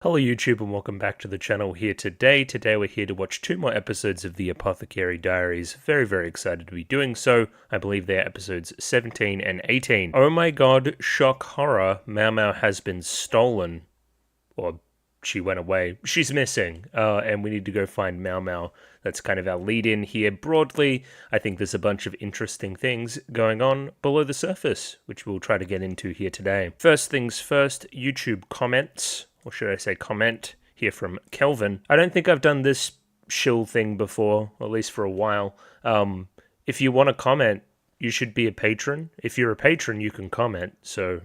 Hello YouTube and welcome back to the channel here today. Today we're here to watch 2 more episodes of the Apothecary Diaries. Very excited to be doing so. I believe they're episodes 17 and 18. Oh my god, shock horror, Mau Mau has been stolen. Or she went away. She's missing, and we need to go find Mau Mau. That's kind of our lead in here. Broadly, I think there's a bunch of interesting things going on below the surface, which we'll try to get into here today. First things first, YouTube comments. Or should I say comment, here from Kelvin. I don't think I've done this shill thing before, or at least for a while. If you want to comment, you should be a patron. If you're a patron, you can comment. So,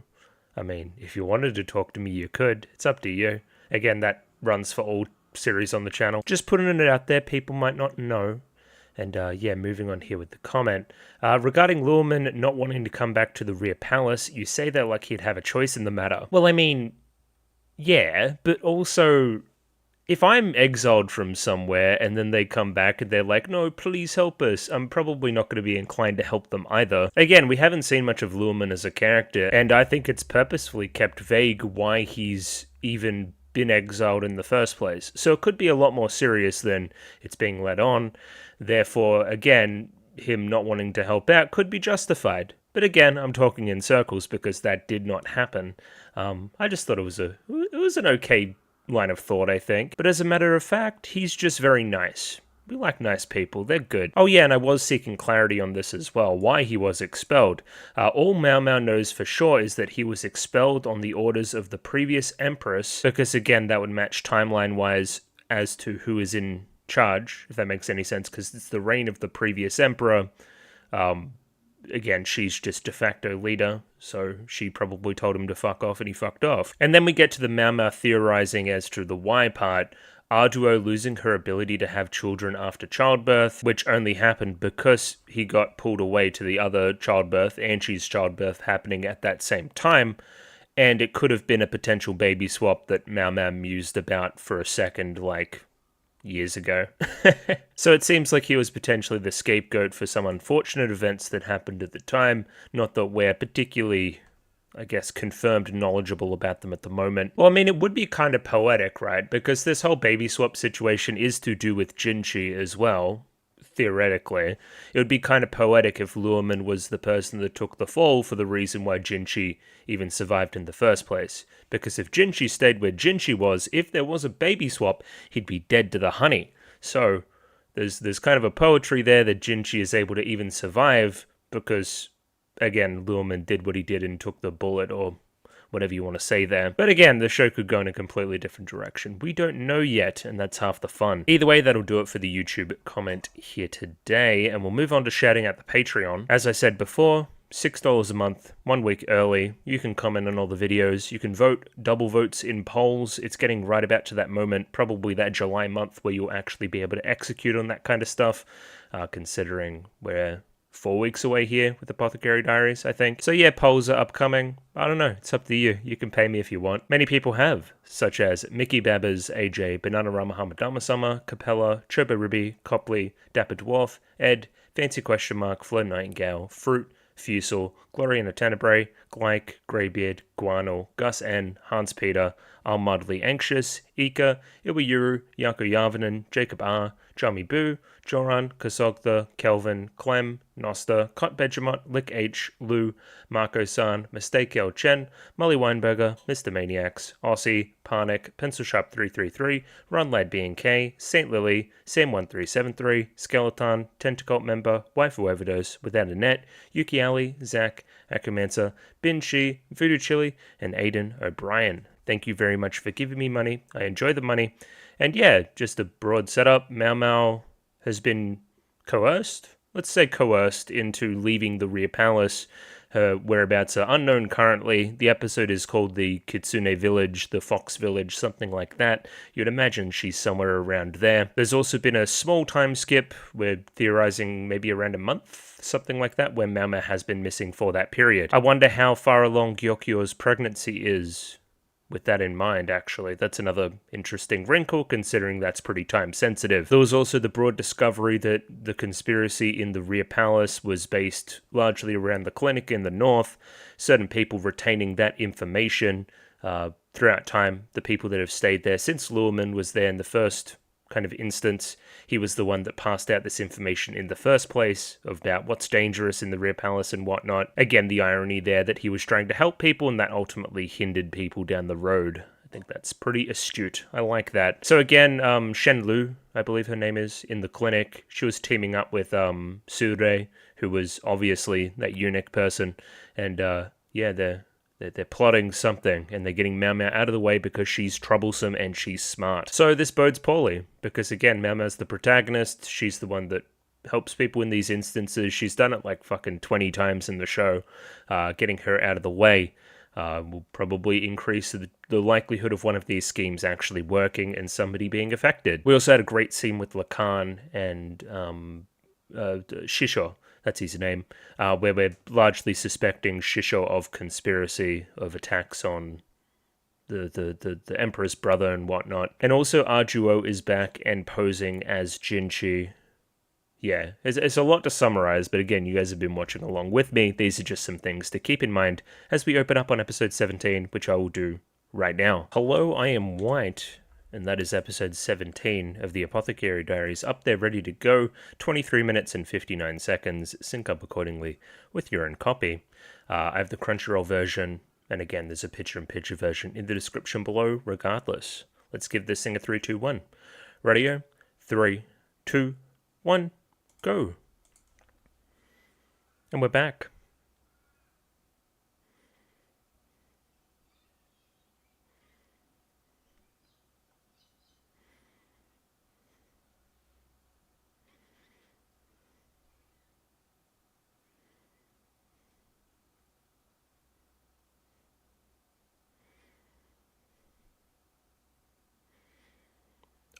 I mean, if you wanted to talk to me, you could. It's up to you. Again, that runs for all series on the channel. Just putting it out there, people might not know. And yeah, moving on here with the comment. Regarding Luhrmann not wanting to come back to the rear palace, you say that like he'd have a choice in the matter. Well, I mean, yeah, but also, if I'm exiled from somewhere and then they come back and they're like, no, please help us, I'm probably not going to be inclined to help them either. Again, we haven't seen much of Luhrmann as a character, and I think it's purposefully kept vague why he's even been exiled in the first place. So it could be a lot more serious than it's being led on. Therefore, again, him not wanting to help out could be justified. But again, I'm talking in circles because that did not happen. I just thought it was an okay line of thought, I think. But as a matter of fact, he's just very nice. We like nice people, they're good. Oh yeah, and I was seeking clarity on this as well, why he was expelled. All Mau Mau knows for sure is that he was expelled on the orders of the previous Empress, because again, that would match timeline-wise as to who is in charge, if that makes any sense, because it's the reign of the previous Emperor. Again, she's just de facto leader, so she probably told him to fuck off and he fucked off. And then we get to the Mau Mau theorizing as to the why part. Arduo losing her ability to have children after childbirth, which only happened because he got pulled away to the other childbirth, Anshi's childbirth, happening at that same time. And it could have been a potential baby swap that Mau Mau mused about for a second, like years ago. So it seems like he was potentially the scapegoat for some unfortunate events that happened at the time. Not that we're particularly, I guess, confirmed knowledgeable about them at the moment. Well, I mean, it would be kind of poetic, right? Because this whole baby swap situation is to do with Jinchi as well, theoretically. It would be kind of poetic if Luhrmann was the person that took the fall for the reason why Jinchi even survived in the first place. Because if Jinchi stayed where Jinchi was, if there was a baby swap, he'd be dead to the honey. So there's kind of a poetry there that Jinchi is able to even survive because, again, Luhrmann did what he did and took the bullet, or whatever you want to say there. But again, the show could go in a completely different direction. We don't know yet, and that's half the fun. Either way, that'll do it for the YouTube comment here today, and we'll move on to shouting out the Patreon. As I said before, $6 a month, 1 week early. You can comment on all the videos. You can vote, double votes in polls. It's getting right about to that moment, probably that July month, where you'll actually be able to execute on that kind of stuff, considering we're 4 weeks away here with Apothecary Diaries, I think. So yeah, polls are upcoming. I don't know, it's up to you. You can pay me if you want. Many people have, such as Mickey Babbers, AJ, Bananarama Hamadama-sama, Capella, Chobo Ruby, Copley, Dapper Dwarf, Ed, Fancy Question Mark, Flo Nightingale, Fruit, Fusel, Gloria Tenebrae, Glyke, Greybeard, Guano, Gus N, Hans Peter, Almudly Anxious, Ika, Iwayuru, Yako Yavanen, Jacob R, Jami Boo, Joran, Kasogtha, Kelvin, Clem, Nosta, Cot Benjamot, Lick H, Lou, Marco San, Mistake L Chen, Molly Weinberger, Mr. Maniacs, Aussie, Panic, Pencil Sharp 333, Ron Lad B&K, Saint Lily, Sam1373, Skeleton, Tentacult Member, Waifu Overdose, Without a Net, Yuki Ali, Zach, Akumancer, Bin Shi, Voodoo Chili, and Aiden O'Brien. Thank you very much for giving me money. I enjoy the money. And yeah, just a broad setup. Mau Mau has been coerced? Let's say coerced into leaving the rear palace. Her whereabouts are unknown currently. The episode is called the Kitsune Village, the Fox Village, something like that. You'd imagine she's somewhere around there. There's also been a small time skip. We're theorizing maybe around a month, something like that, where Mau Mau has been missing for that period. I wonder how far along Gyokyo's pregnancy is. With that in mind, actually, that's another interesting wrinkle, considering that's pretty time-sensitive. There was also the broad discovery that the conspiracy in the rear palace was based largely around the clinic in the north, certain people retaining that information, throughout time, the people that have stayed there since Luhrmann was there in the first kind of instance, he was the one that passed out this information in the first place about what's dangerous in the rear palace and whatnot. Again, the irony there that he was trying to help people and that ultimately hindered people down the road. I think that's pretty astute. I like that. So again, Shen Lu, I believe her name is, in the clinic, she was teaming up with Sure, who was obviously that eunuch person, and yeah, they're plotting something, and they're getting Mao Mao out of the way because she's troublesome and she's smart. So this bodes poorly, because again, Mao Mao's the protagonist, she's the one that helps people in these instances. She's done it like fucking 20 times in the show. Getting her out of the way will probably increase the likelihood of one of these schemes actually working and somebody being affected. We also had a great scene with Lacan and Shisho, that's his name, where we're largely suspecting Shisho of conspiracy, of attacks on the Emperor's brother and whatnot. And also Arjuo is back and posing as Jinchi. Yeah, it's a lot to summarize, but again, you guys have been watching along with me. These are just some things to keep in mind as we open up on episode 17, which I will do right now. Hello, I am White, and that is episode 17 of the Apothecary Diaries, up there ready to go. 23 minutes and 59 seconds. Sync up accordingly with your own copy. I have the Crunchyroll version, and again, there's a picture-in-picture version in the description below, regardless. Let's give this thing a 3, 2, 1. Radio, 3, 2, 1, go. And we're back.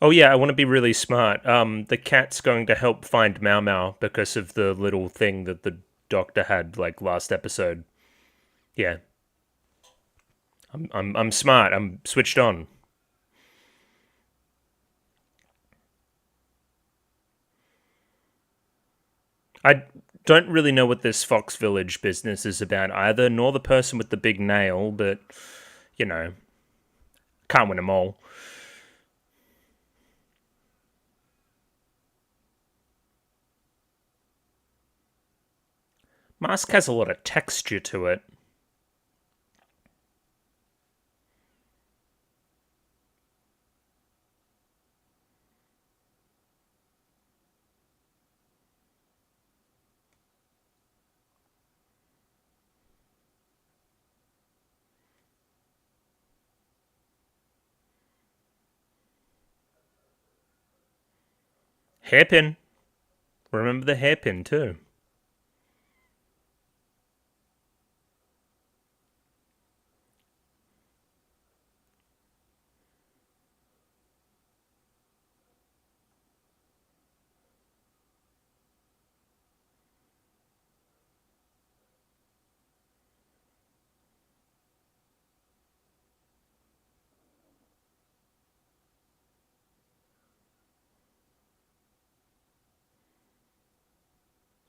Oh yeah, I want to be really smart. The cat's going to help find Mao Mao because of the little thing that the doctor had like last episode. Yeah. I'm smart. I'm switched on. I don't really know what this Fox Village business is about either, nor the person with the big nail, but you know, can't win them all. Mask has a lot of texture to it. Hairpin. Remember the hairpin too.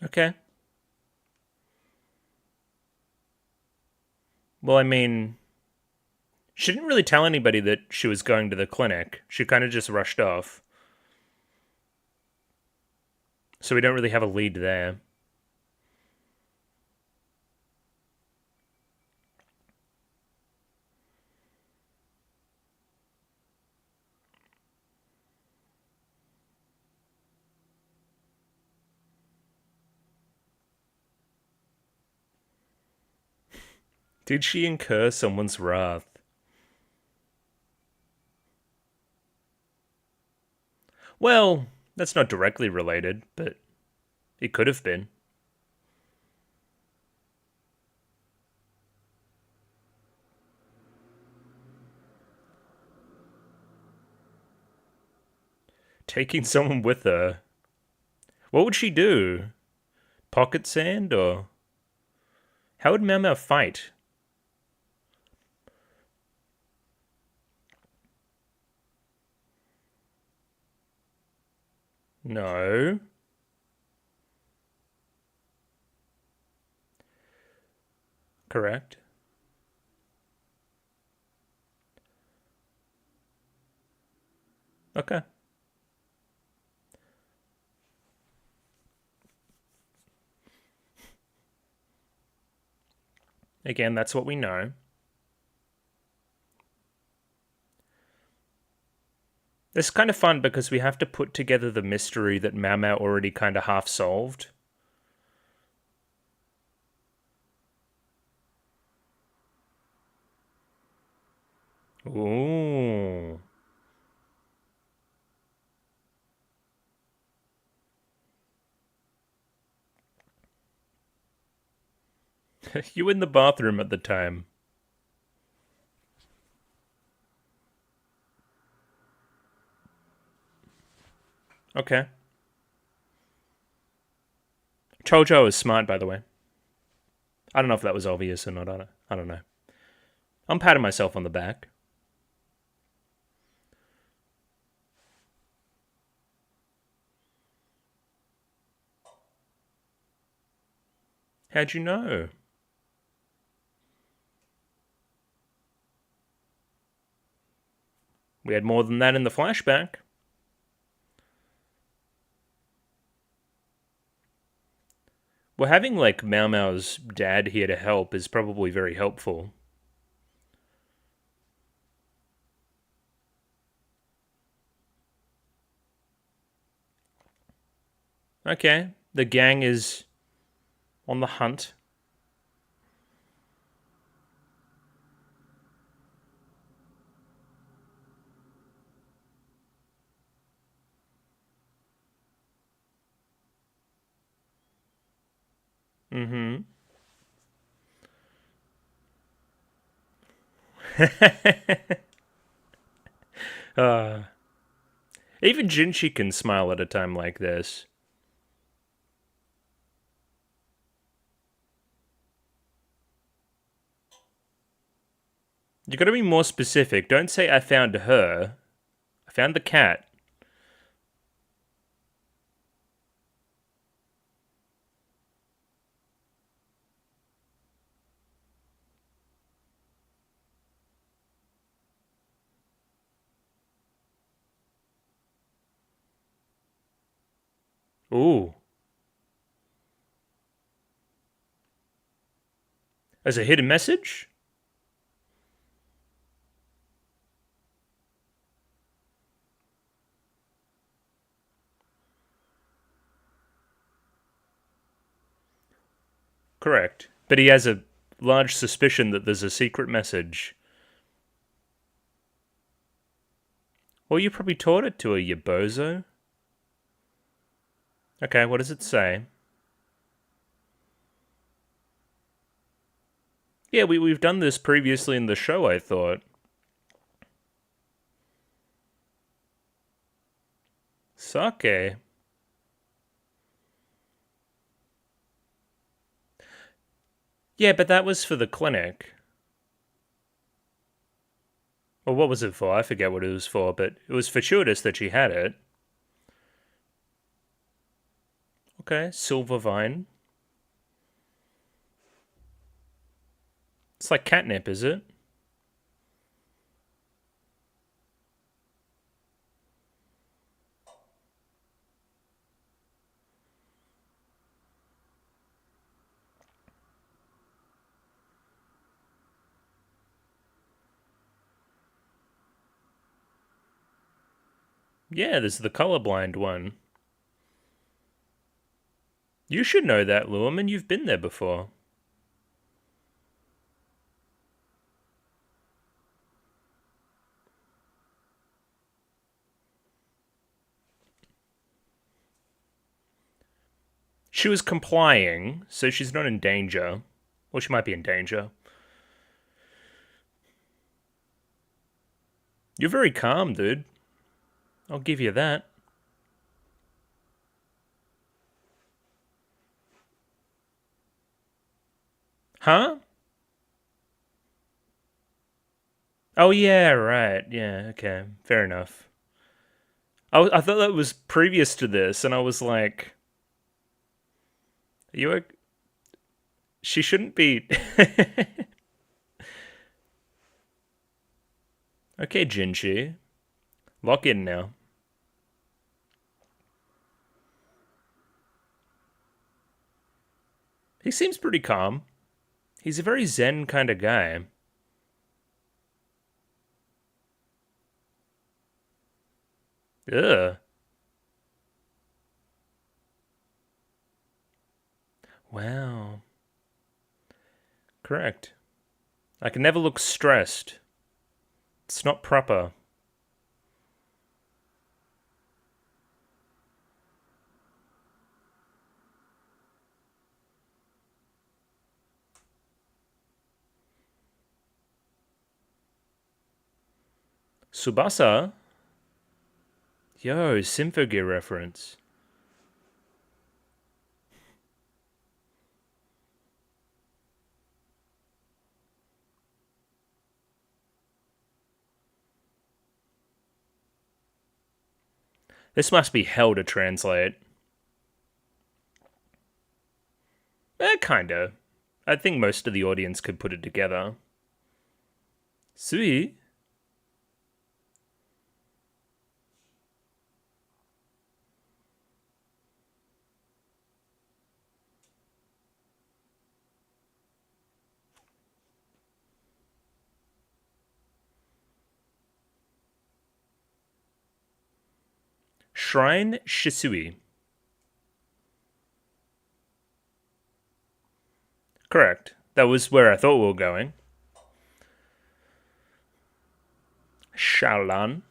Okay. Well, I mean, she didn't really tell anybody that she was going to the clinic. She kind of just rushed off. So we don't really have a lead there. Did she incur someone's wrath? Well, that's not directly related, but it could have been. Taking someone with her. What would she do? Pocket sand, or how would Mao Mao fight? No. Correct. Okay. Again, that's what we know. It's kind of fun because we have to put together the mystery that Mau Mau already kind of half solved. Ooh. You in the bathroom at the time. Okay. Chojo is smart, by the way. I don't know if that was obvious or not. I don't know. I'm patting myself on the back. How'd you know? We had more than that in the flashback. Well, having like Mau Mau's dad here to help is probably very helpful. Okay, the gang is on the hunt. Mm-hmm. Even Jinchi can smile at a time like this. You gotta be more specific. Don't say I found her. I found the cat. Ooh. As a hidden message? Correct. But he has a large suspicion that there's a secret message. Well, you probably taught it to her, you bozo. Okay, what does it say? Yeah, we've done this previously in the show, I thought. Sake. Yeah, but that was for the clinic. Well, what was it for? I forget what it was for, but it was fortuitous that she had it. Okay, silver vine. It's like catnip, is it? Yeah, there's the colorblind one. You should know that, Luhrmann. You've been there before. She was complying, so she's not in danger. Well, she might be in danger. You're very calm, dude. I'll give you that. Huh? Oh, yeah, right. Yeah, okay. Fair enough. I thought that was previous to this, and I was like, you were... She shouldn't be... Okay, Jinchi. Lock in now. He seems pretty calm. He's a very zen kind of guy. Ugh. Wow. Correct. I can never look stressed. It's not proper. Tsubasa? Yo, Symphogear reference. This must be hell to translate. Kinda. I think most of the audience could put it together. Sui? Shrine Shisui. Correct. That was where I thought we were going. Shalan.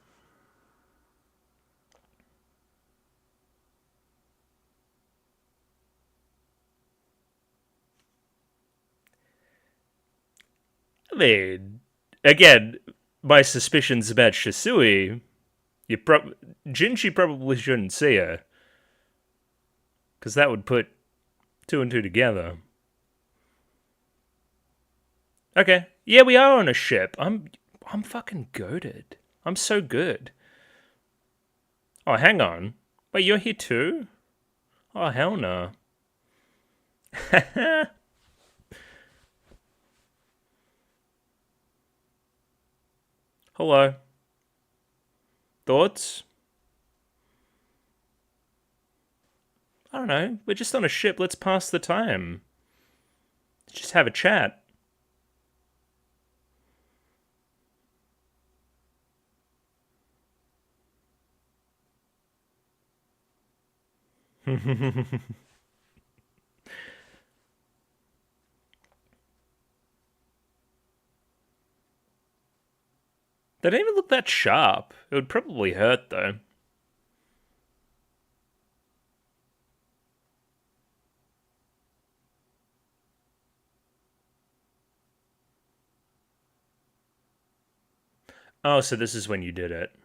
I mean, again, my suspicions about Shisui, Jinchi probably shouldn't see her. Because that would put two and two together. Okay. Yeah, we are on a ship. I'm fucking goated. I'm so good. Oh, hang on. Wait, you're here too? Oh, hell no. Hello. Thoughts? I don't know. We're just on a ship. Let's pass the time. Let's just have a chat. They don't even look that sharp. It would probably hurt, though. Oh, so this is when you did it.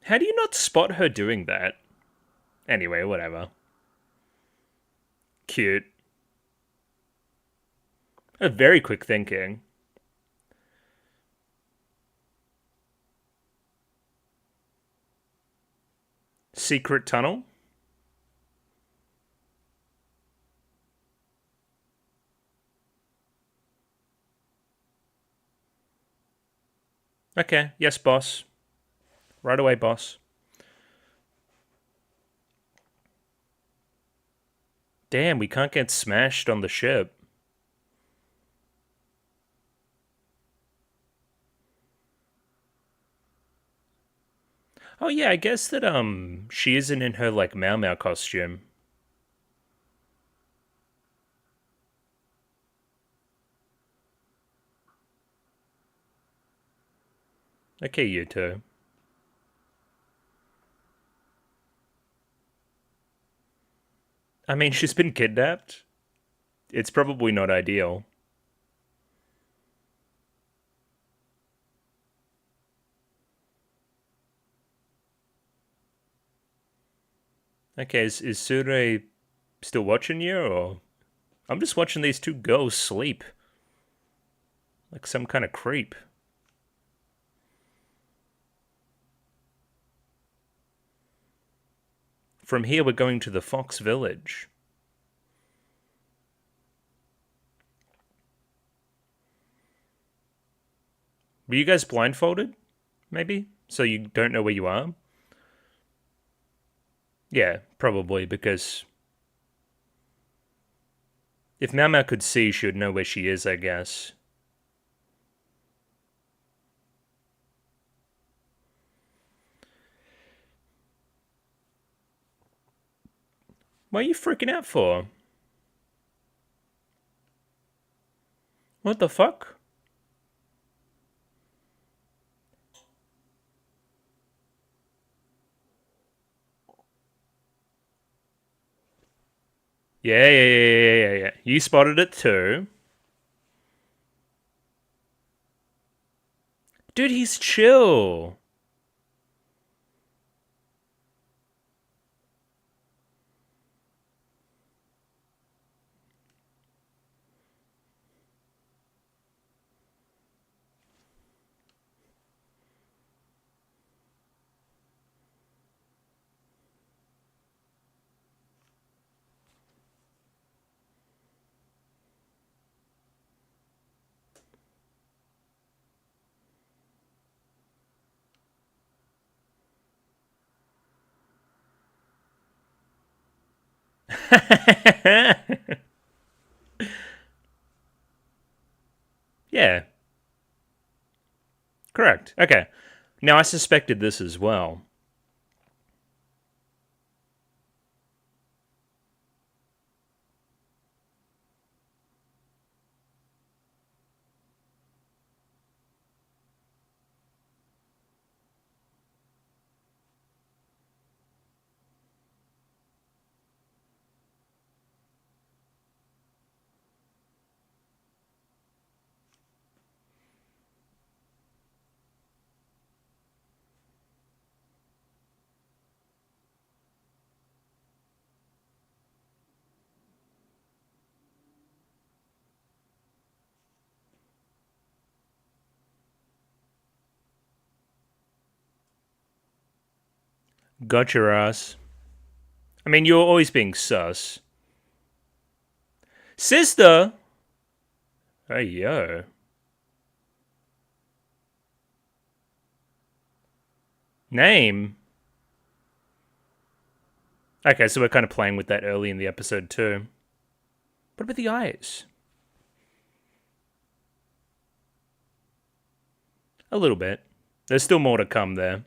How do you not spot her doing that? Anyway, whatever. Cute. Very quick thinking. Secret tunnel? Okay, yes, boss. Right away, boss. Damn, we can't get smashed on the ship. Oh yeah, I guess that she isn't in her like Mau Mau costume. Okay, you two. I mean, she's been kidnapped. It's probably not ideal. Okay, is Sure still watching you, or... I'm just watching these two girls sleep. Like some kind of creep. From here, we're going to the Fox Village. Were you guys blindfolded? Maybe? So you don't know where you are? Yeah, probably, because If Mau Mau could see, she would know where she is, I guess. What are you freaking out for? What the fuck? Yeah. You spotted it too. Dude, he's chill. Yeah, correct. Okay. Now, I suspected this as well. Got your ass. I mean, you're always being sus. Sister! Hey, yo. Name? Okay, so we're kind of playing with that early in the episode too. What about the eyes? A little bit. There's still more to come there.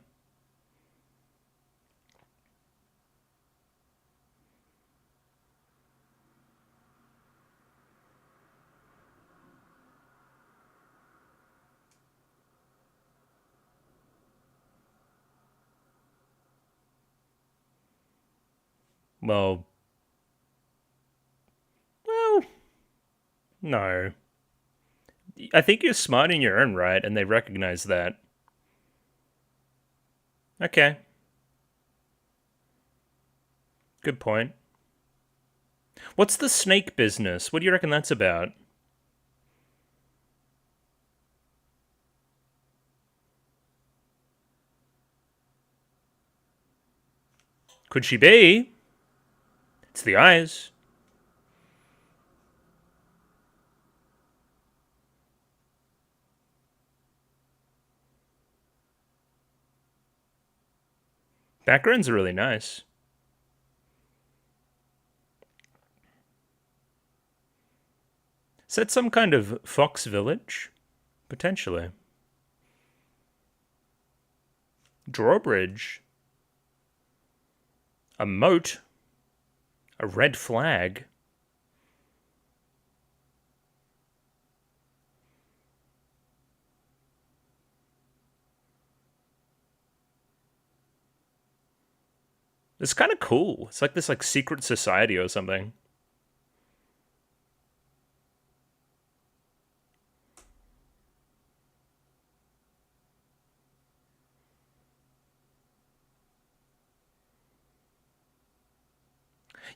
Well, no. I think you're smart in your own right, and they recognize that. Okay. Good point. What's the snake business? What do you reckon that's about? Could she be? It's the eyes. Backgrounds are really nice. Is that some kind of fox village? Potentially. Drawbridge. A moat. A red flag. It's kind of cool. It's like this like secret society or something.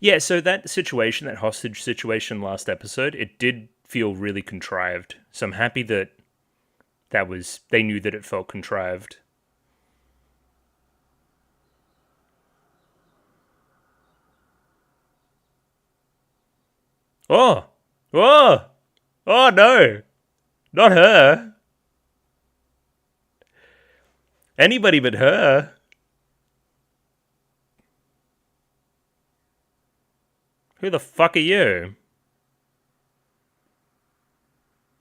Yeah, so that situation, that hostage situation last episode, it did feel really contrived. So I'm happy that they knew that it felt contrived. Oh! Oh! Oh no! Not her! Anybody but her! Who the fuck are you?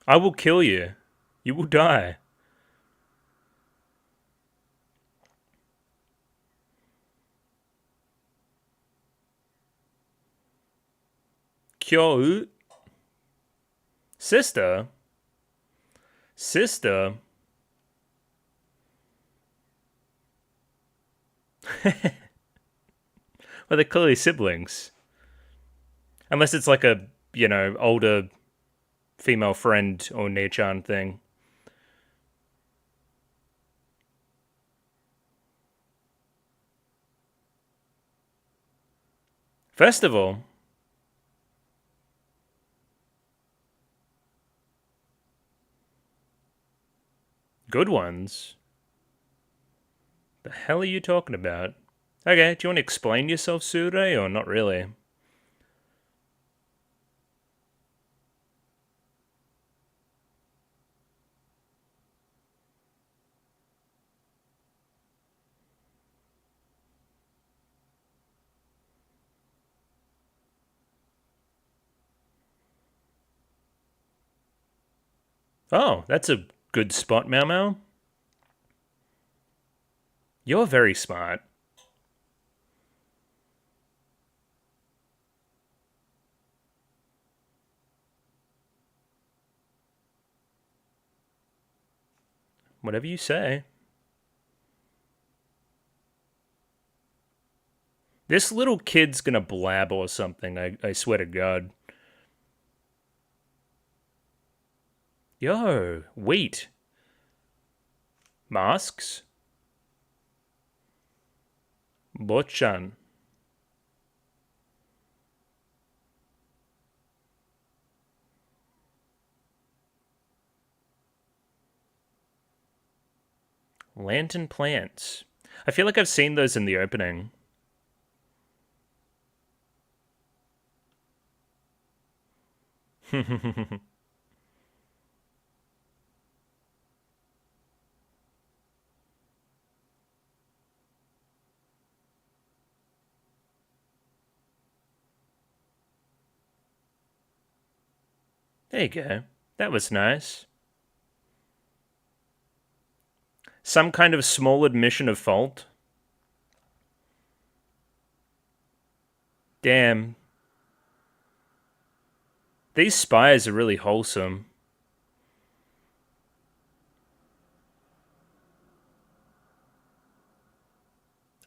I will kill you. You will die. Kyo. Sister? Sister? Well, they're clearly siblings. Unless it's like a, older female friend or near-chan thing. First of all, good ones? The hell are you talking about? Okay, do you want to explain yourself, Sure, or not really? Oh, that's a good spot, Mau Mau. You're very smart. Whatever you say. This little kid's gonna blab or something, I swear to God. Yo, wheat. Masks? Bochan. Lantern plants. I feel like I've seen those in the opening. There you go. That was nice. Some kind of small admission of fault. Damn. These spires are really wholesome.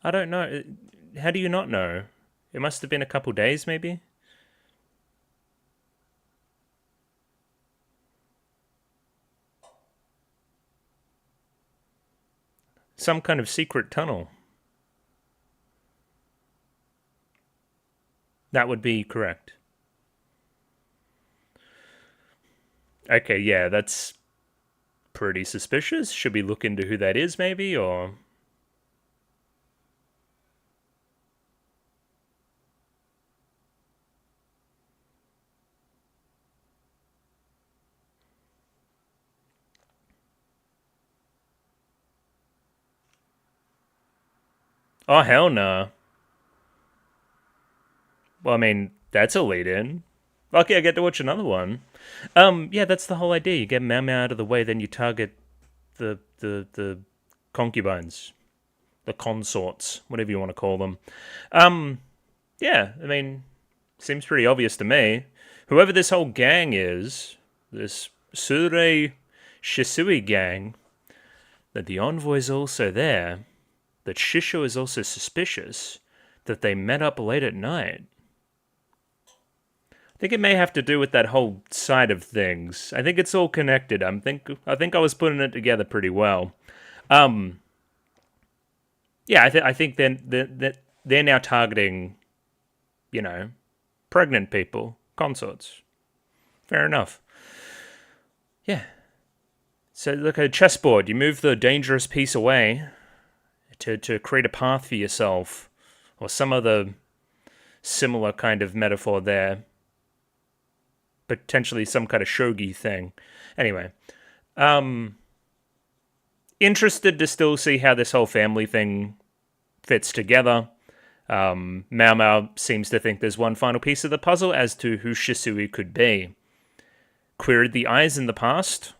I don't know. How do you not know? It must have been a couple days, maybe? Some kind of secret tunnel. That would be correct. Okay, yeah, that's pretty suspicious. Should we look into who that is, maybe, or... Oh, hell no. Well, I mean, that's a lead-in. Okay, I get to watch another one. Yeah, that's the whole idea. You get Mau Mau out of the way, then you target the concubines, the consorts, whatever you want to call them. Yeah, I mean, seems pretty obvious to me. Whoever this whole gang is, this Sure Shisui gang, that the envoy's also there, that Shisho is also suspicious, that they met up late at night. I think it may have to do with that whole side of things. I think it's all connected. I think I was putting it together pretty well. Yeah, I think they're now targeting, pregnant people, consorts. Fair enough. Yeah. So look at a chessboard. You move the dangerous piece away to create a path for yourself, or some other similar kind of metaphor there. Potentially some kind of shogi thing. Anyway, interested to still see how this whole family thing fits together. Mau Mau seems to think there's one final piece of the puzzle as to who Shisui could be. Queried the eyes in the past.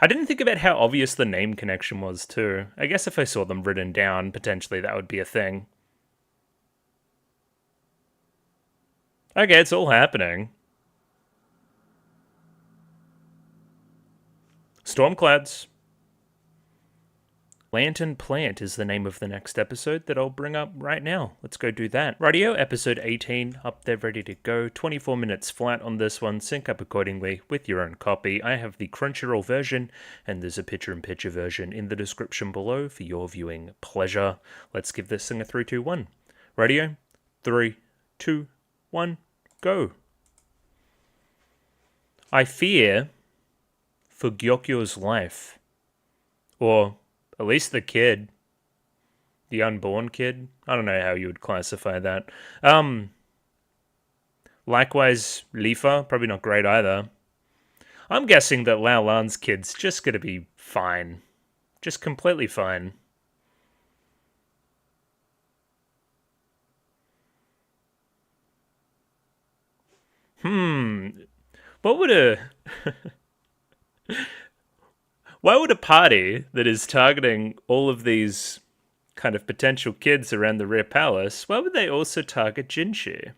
I didn't think about how obvious the name connection was, too. I guess if I saw them written down, potentially that would be a thing. Okay, it's all happening. Stormclouds. Lantern Plant is the name of the next episode that I'll bring up right now. Let's go do that. Radio episode 18, up there ready to go. 24 minutes flat on this one. Sync up accordingly with your own copy. I have the Crunchyroll version, and there's a picture-in-picture version in the description below for your viewing pleasure. Let's give this thing a 3, 2, 1. Radio, 3, 2, 1, go. I fear for Gyokyo's life. Or at least the kid. The unborn kid. I don't know how you would classify that. Likewise, Lifa, probably not great either. I'm guessing that Lao Lan's kid's just gonna be fine. Just completely fine. What would a... Why would a party that is targeting all of these kind of potential kids around the rear palace, why would they also target Jinshi?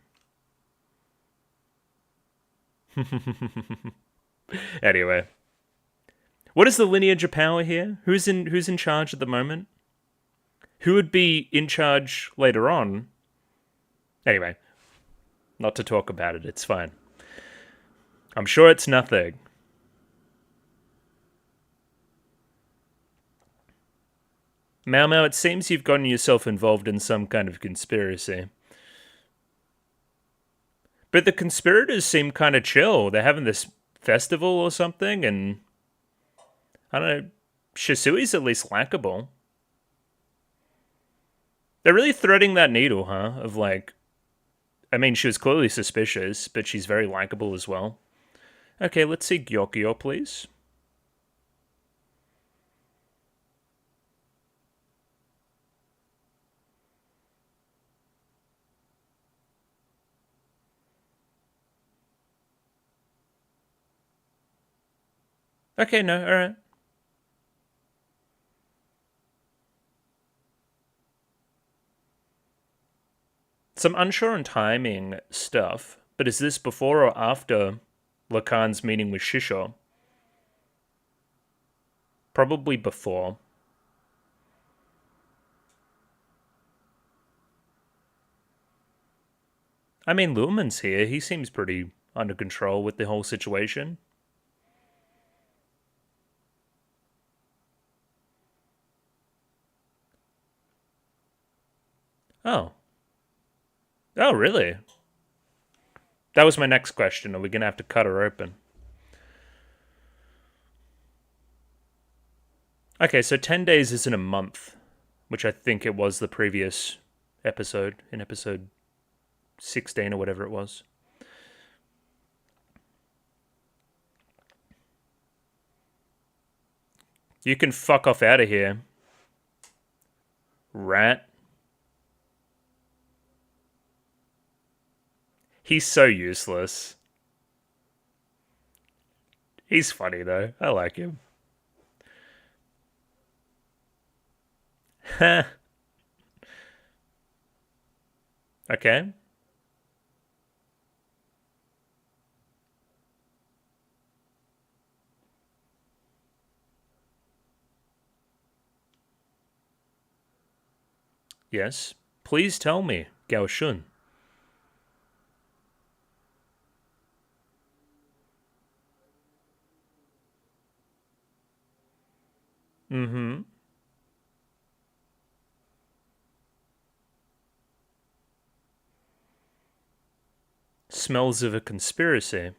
Anyway. What is the lineage of power here? Who's in charge at the moment? Who would be in charge later on? Anyway. Not to talk about it, it's fine. I'm sure it's nothing. Mao Mao, it seems you've gotten yourself involved in some kind of conspiracy. But the conspirators seem kind of chill. They're having this festival or something, and I don't know, Shisui's at least likable. They're really threading that needle, huh? Of like, I mean, she was clearly suspicious, but she's very likable as well. Okay, let's see Gyokyo, please. Okay, no, alright. Some unsure on timing stuff, but is this before or after Lacan's meeting with Shisho? Probably before. I mean, Luhrmann's here. He seems pretty under control with the whole situation. Oh. Oh, really? That was my next question. Are we going to have to cut her open? Okay, so 10 days isn't a month, which I think it was the previous episode, in episode 16 or whatever it was. You can fuck off out of here. Rat. He's so useless. He's funny, though. I like him. Okay. Yes. Please tell me, Gao Shun. Mm-hmm. Smells of a conspiracy.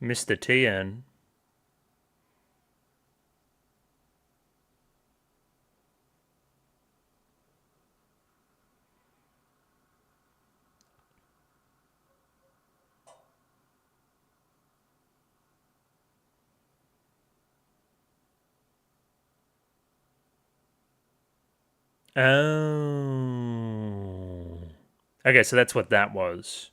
Mr. Tian. Oh. Okay, so that's what that was.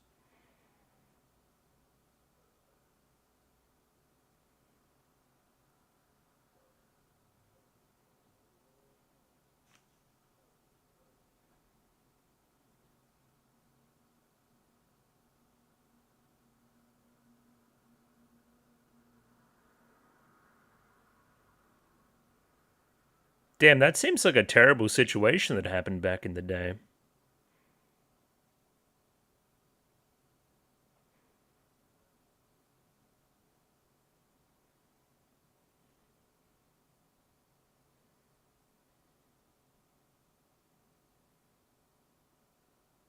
Damn, that seems like a terrible situation that happened back in the day.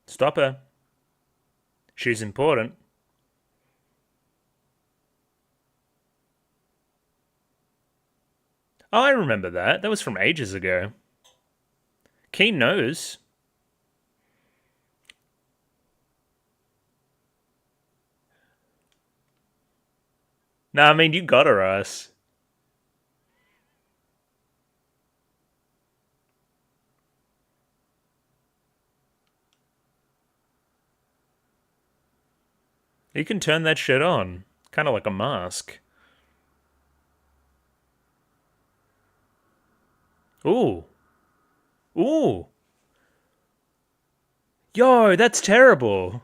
Stop her. She's important. Oh, I remember that. That was from ages ago. Keen knows. Nah, I mean, you got her ass. You can turn that shit on. Kind of like a mask. Ooh. Ooh. Yo, that's terrible.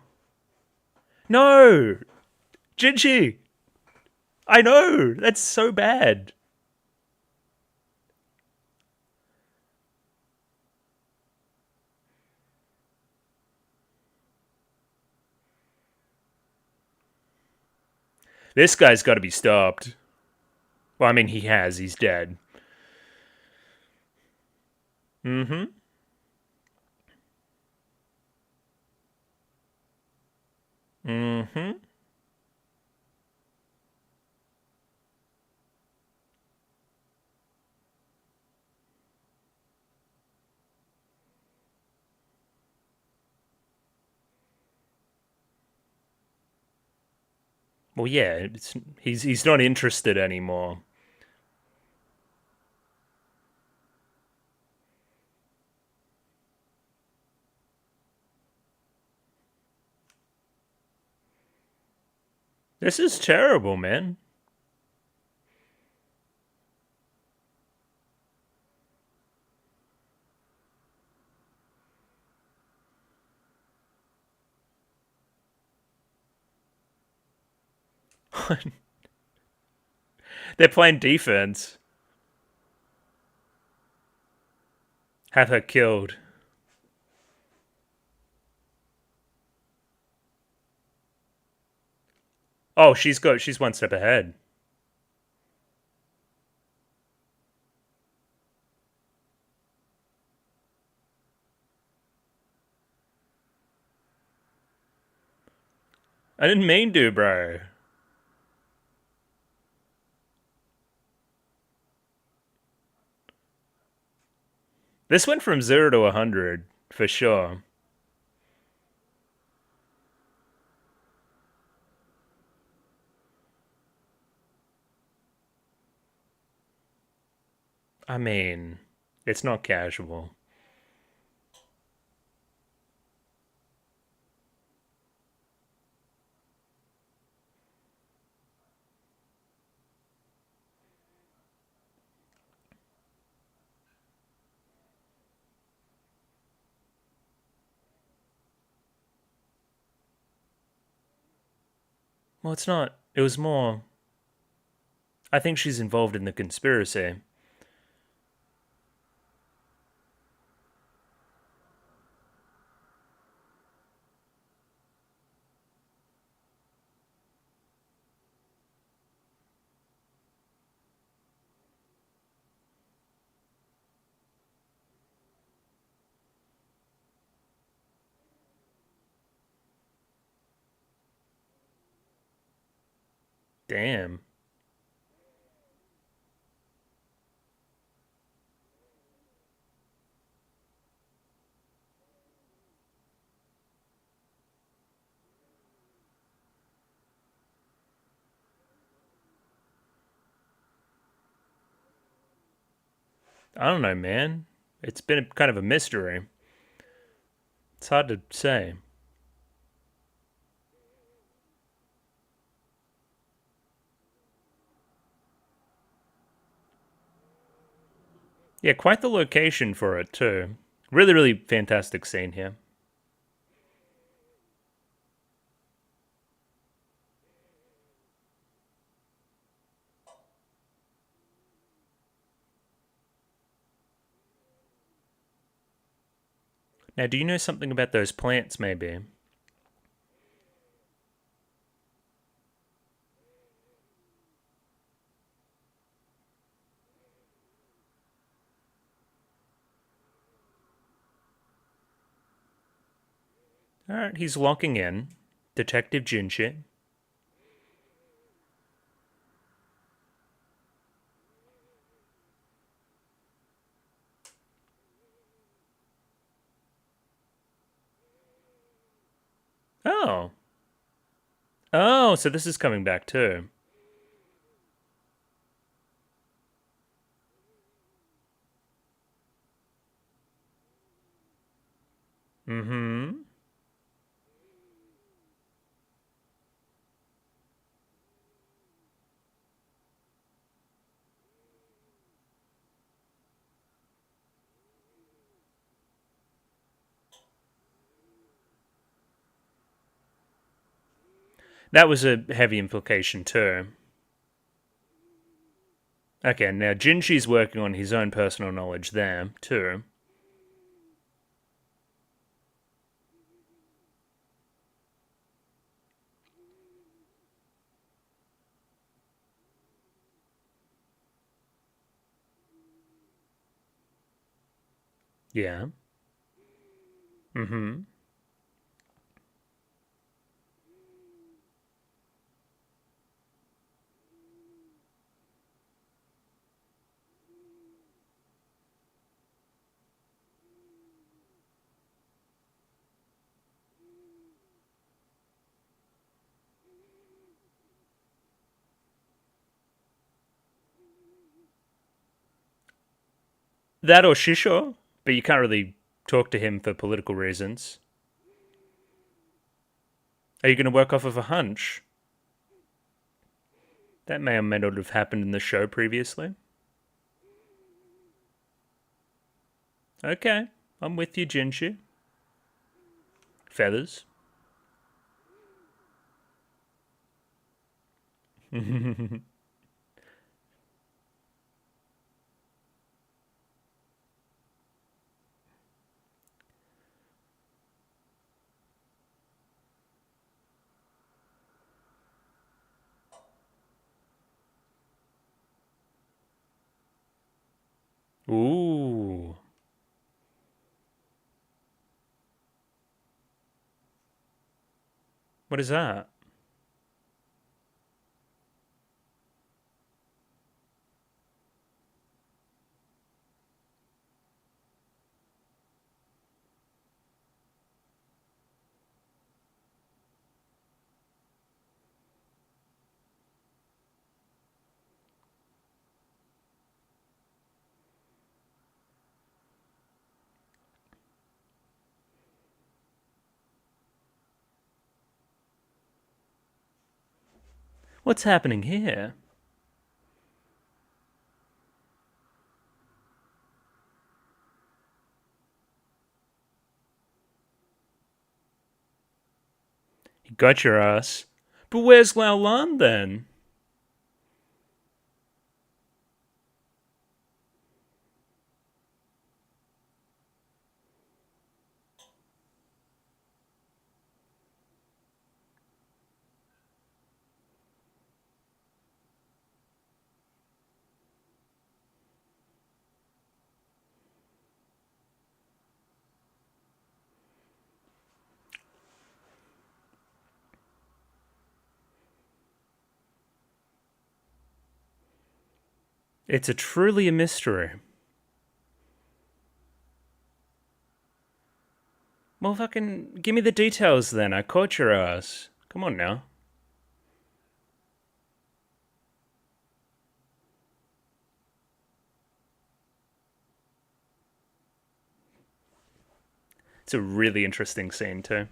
No! Jinchi! I know! That's so bad. This guy's got to be stopped. Well, I mean, he has. He's dead. Mm-hmm. Mm-hmm. Well, yeah, he's not interested anymore. This is terrible, man. They're playing defense. Have her killed. Oh, she's one step ahead. I didn't mean to, bro. This went from 0 to 100, for sure. I mean, it's not casual. Well, it's not. It was more. I think she's involved in the conspiracy. Damn. I don't know, man. It's been kind of a mystery. It's hard to say. Yeah, quite the location for it, too. Really, really fantastic scene here. Now, do you know something about those plants, maybe? Alright, he's locking in. Detective Jinshi. Oh. Oh, so this is coming back too. Mm-hmm. That was a heavy implication too. Okay, now Jinshi's working on his own personal knowledge there too. Yeah. Mm-hmm. That or Shisho, but you can't really talk to him for political reasons. Are you going to work off of a hunch? That may or may not have happened in the show previously. Okay, I'm with you, Jinshi. Feathers. Ooh. What is that? What's happening here? He got your ass. But where's Lao Lan then? It's a truly a mystery. Well, fucking give me the details then. I caught your ass. Come on now. It's a really interesting scene too.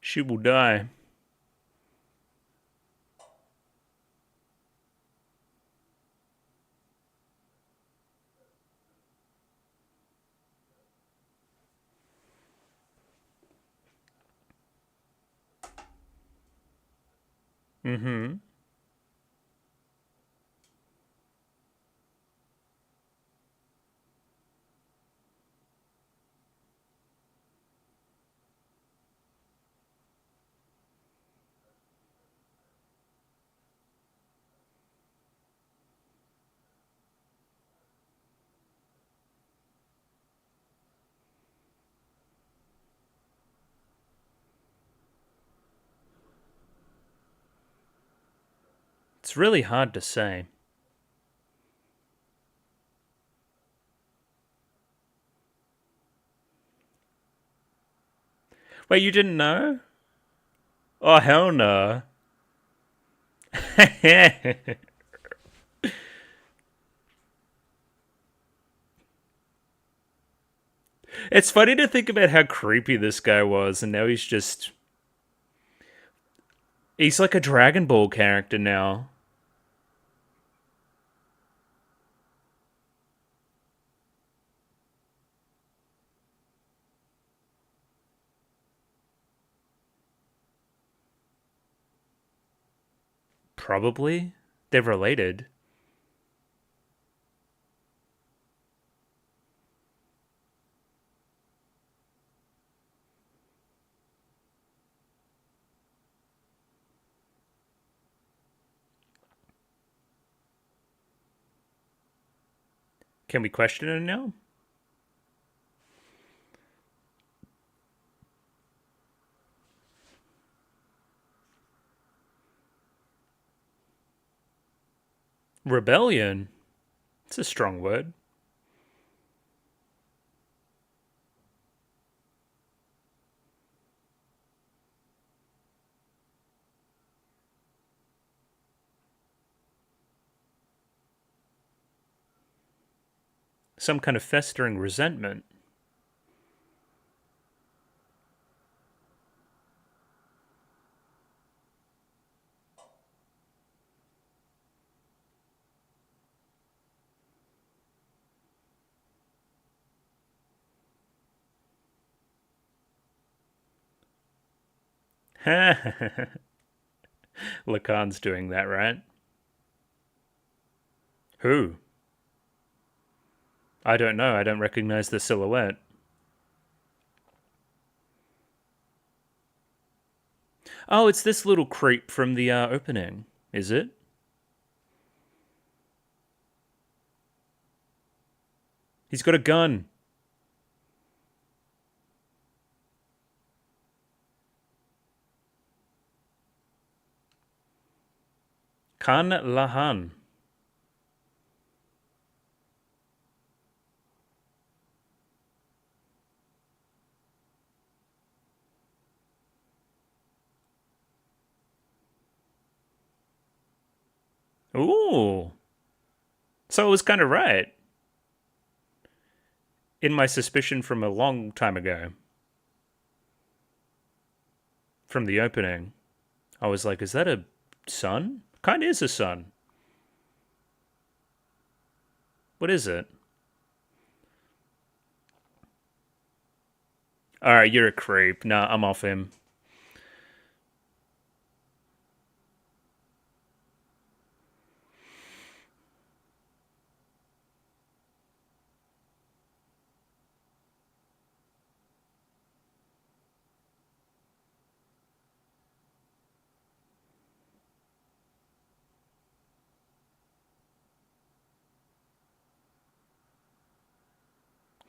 She will die. Mm-hmm. It's really hard to say. Wait, you didn't know? Oh, hell no. It's funny to think about how creepy this guy was, and now he's just. He's like a Dragon Ball character now. Probably. They're related. Can we question it now? Rebellion. It's a strong word. Some kind of festering resentment. Lacan's doing that, right? Who? I don't know. I don't recognize the silhouette. Oh, it's this little creep from the opening, is it? He's got a gun. Khan Lahan. Ooh. So I was kind of right in my suspicion from a long time ago. From the opening. I was like, is that a sun? Kind of is a sun. What is it? Alright, you're a creep. Nah, I'm off him.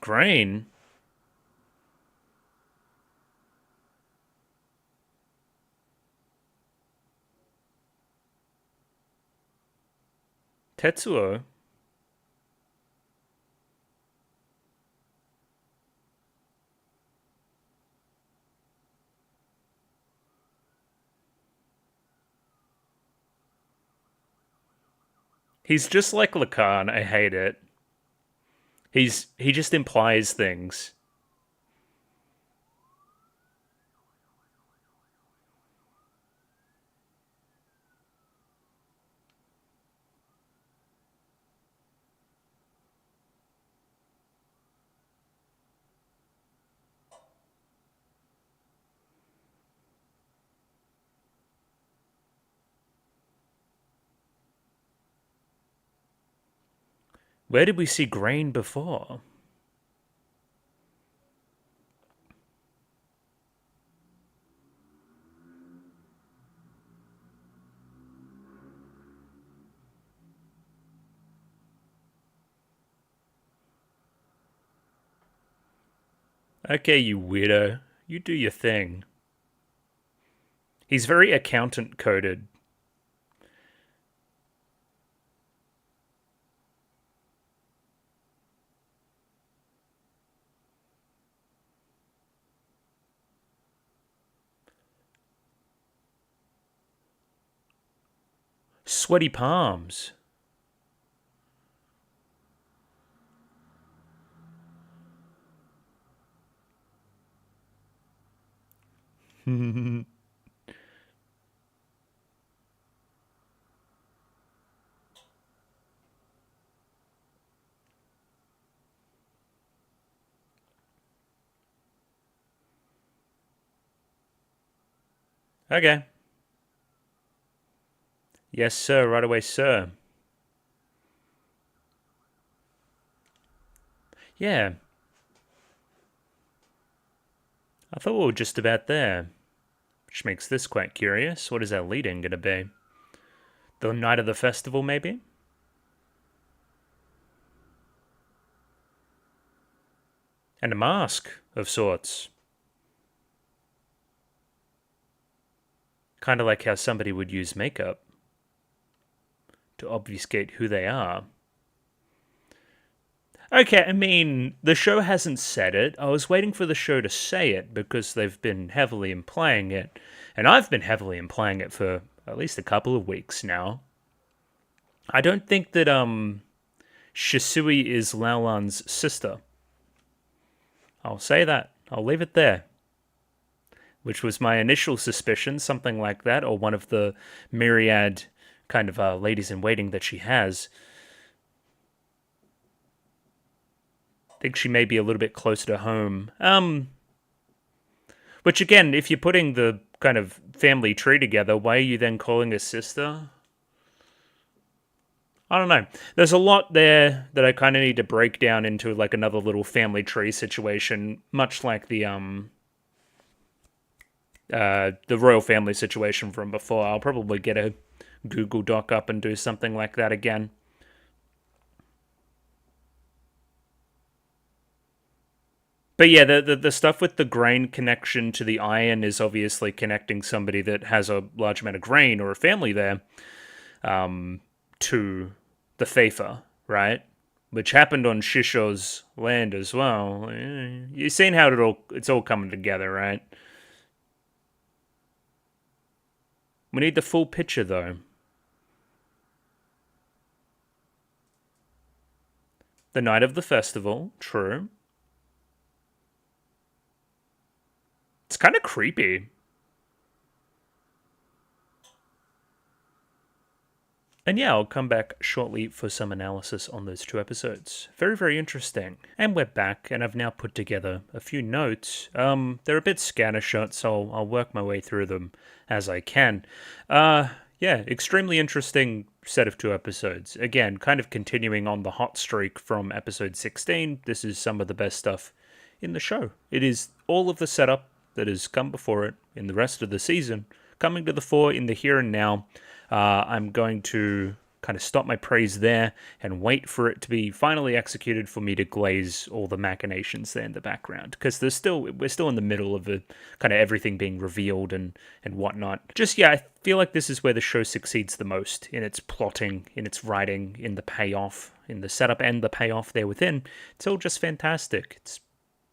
Grain? Tetsuo? He's just like Lacan. I hate it. He just implies things. Where did we see grain before? Okay, you weirdo. You do your thing. He's very accountant coded. Sweaty palms. Okay. Yes, sir. Right away, sir. Yeah. I thought we were just about there. Which makes this quite curious. What is our lead-in going to be? The night of the festival, maybe? And a mask of sorts. Kind of like how somebody would use makeup to obfuscate who they are. Okay, I mean, the show hasn't said it. I was waiting for the show to say it because they've been heavily implying it. And I've been heavily implying it for at least a couple of weeks now. I don't think that Shisui is Laolan's sister. I'll say that. I'll leave it there. Which was my initial suspicion, something like that, or one of the myriad kind of ladies in waiting that she has. I think she may be a little bit closer to home. Which again, if you're putting the kind of family tree together, why are you then calling her sister? I don't know. There's a lot there that I kind of need to break down into like another little family tree situation, much like the royal family situation from before. I'll probably get a Google Doc up and do something like that again. But yeah, the stuff with the grain connection to the iron is obviously connecting somebody that has a large amount of grain or a family there to the Fafa, right? Which happened on Shisho's land as well. You've seen how it's all coming together, right? We need the full picture, though. The night of the festival, true. It's kind of creepy. And yeah, I'll come back shortly for some analysis on those two episodes. Very, very interesting. And we're back, and I've now put together a few notes. They're a bit scattershot, so I'll work my way through them as I can. Yeah, extremely interesting set of two episodes. Again, kind of continuing on the hot streak from episode 16. This is some of the best stuff in the show. It is all of the setup that has come before it in the rest of the season, coming to the fore in the here and now. I'm going to kind of stop my praise there and wait for it to be finally executed for me to glaze all the machinations there in the background, because we're still in the middle of kind of everything being revealed and whatnot. Just, yeah, I feel like this is where the show succeeds the most in its plotting, in its writing, in the payoff, in the setup and the payoff there within. It's all just fantastic. It's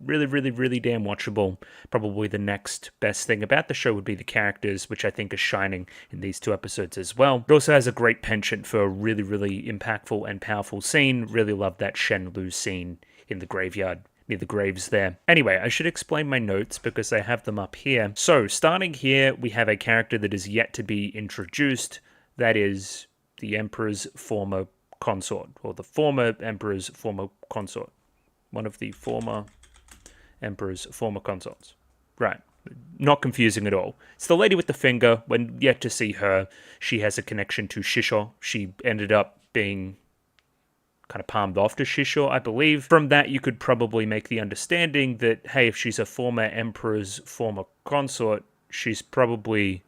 really, really, really damn watchable. Probably the next best thing about the show would be the characters, which I think is shining in these 2 episodes as well. It also has a great penchant for a really, really impactful and powerful scene. Really love that Shen Lu scene in the graveyard near the graves there. Anyway, I should explain my notes because I have them up here. So, starting here, we have a character that is yet to be introduced. That is the Emperor's former consort, or the former Emperor's former consort. One of the former Emperor's former consorts. Right. Not confusing at all. It's the lady with the finger. When yet to see her, she has a connection to Shisho. She ended up being kind of palmed off to Shisho, I believe. From that, you could probably make the understanding that, hey, if she's a former Emperor's former consort, she's probably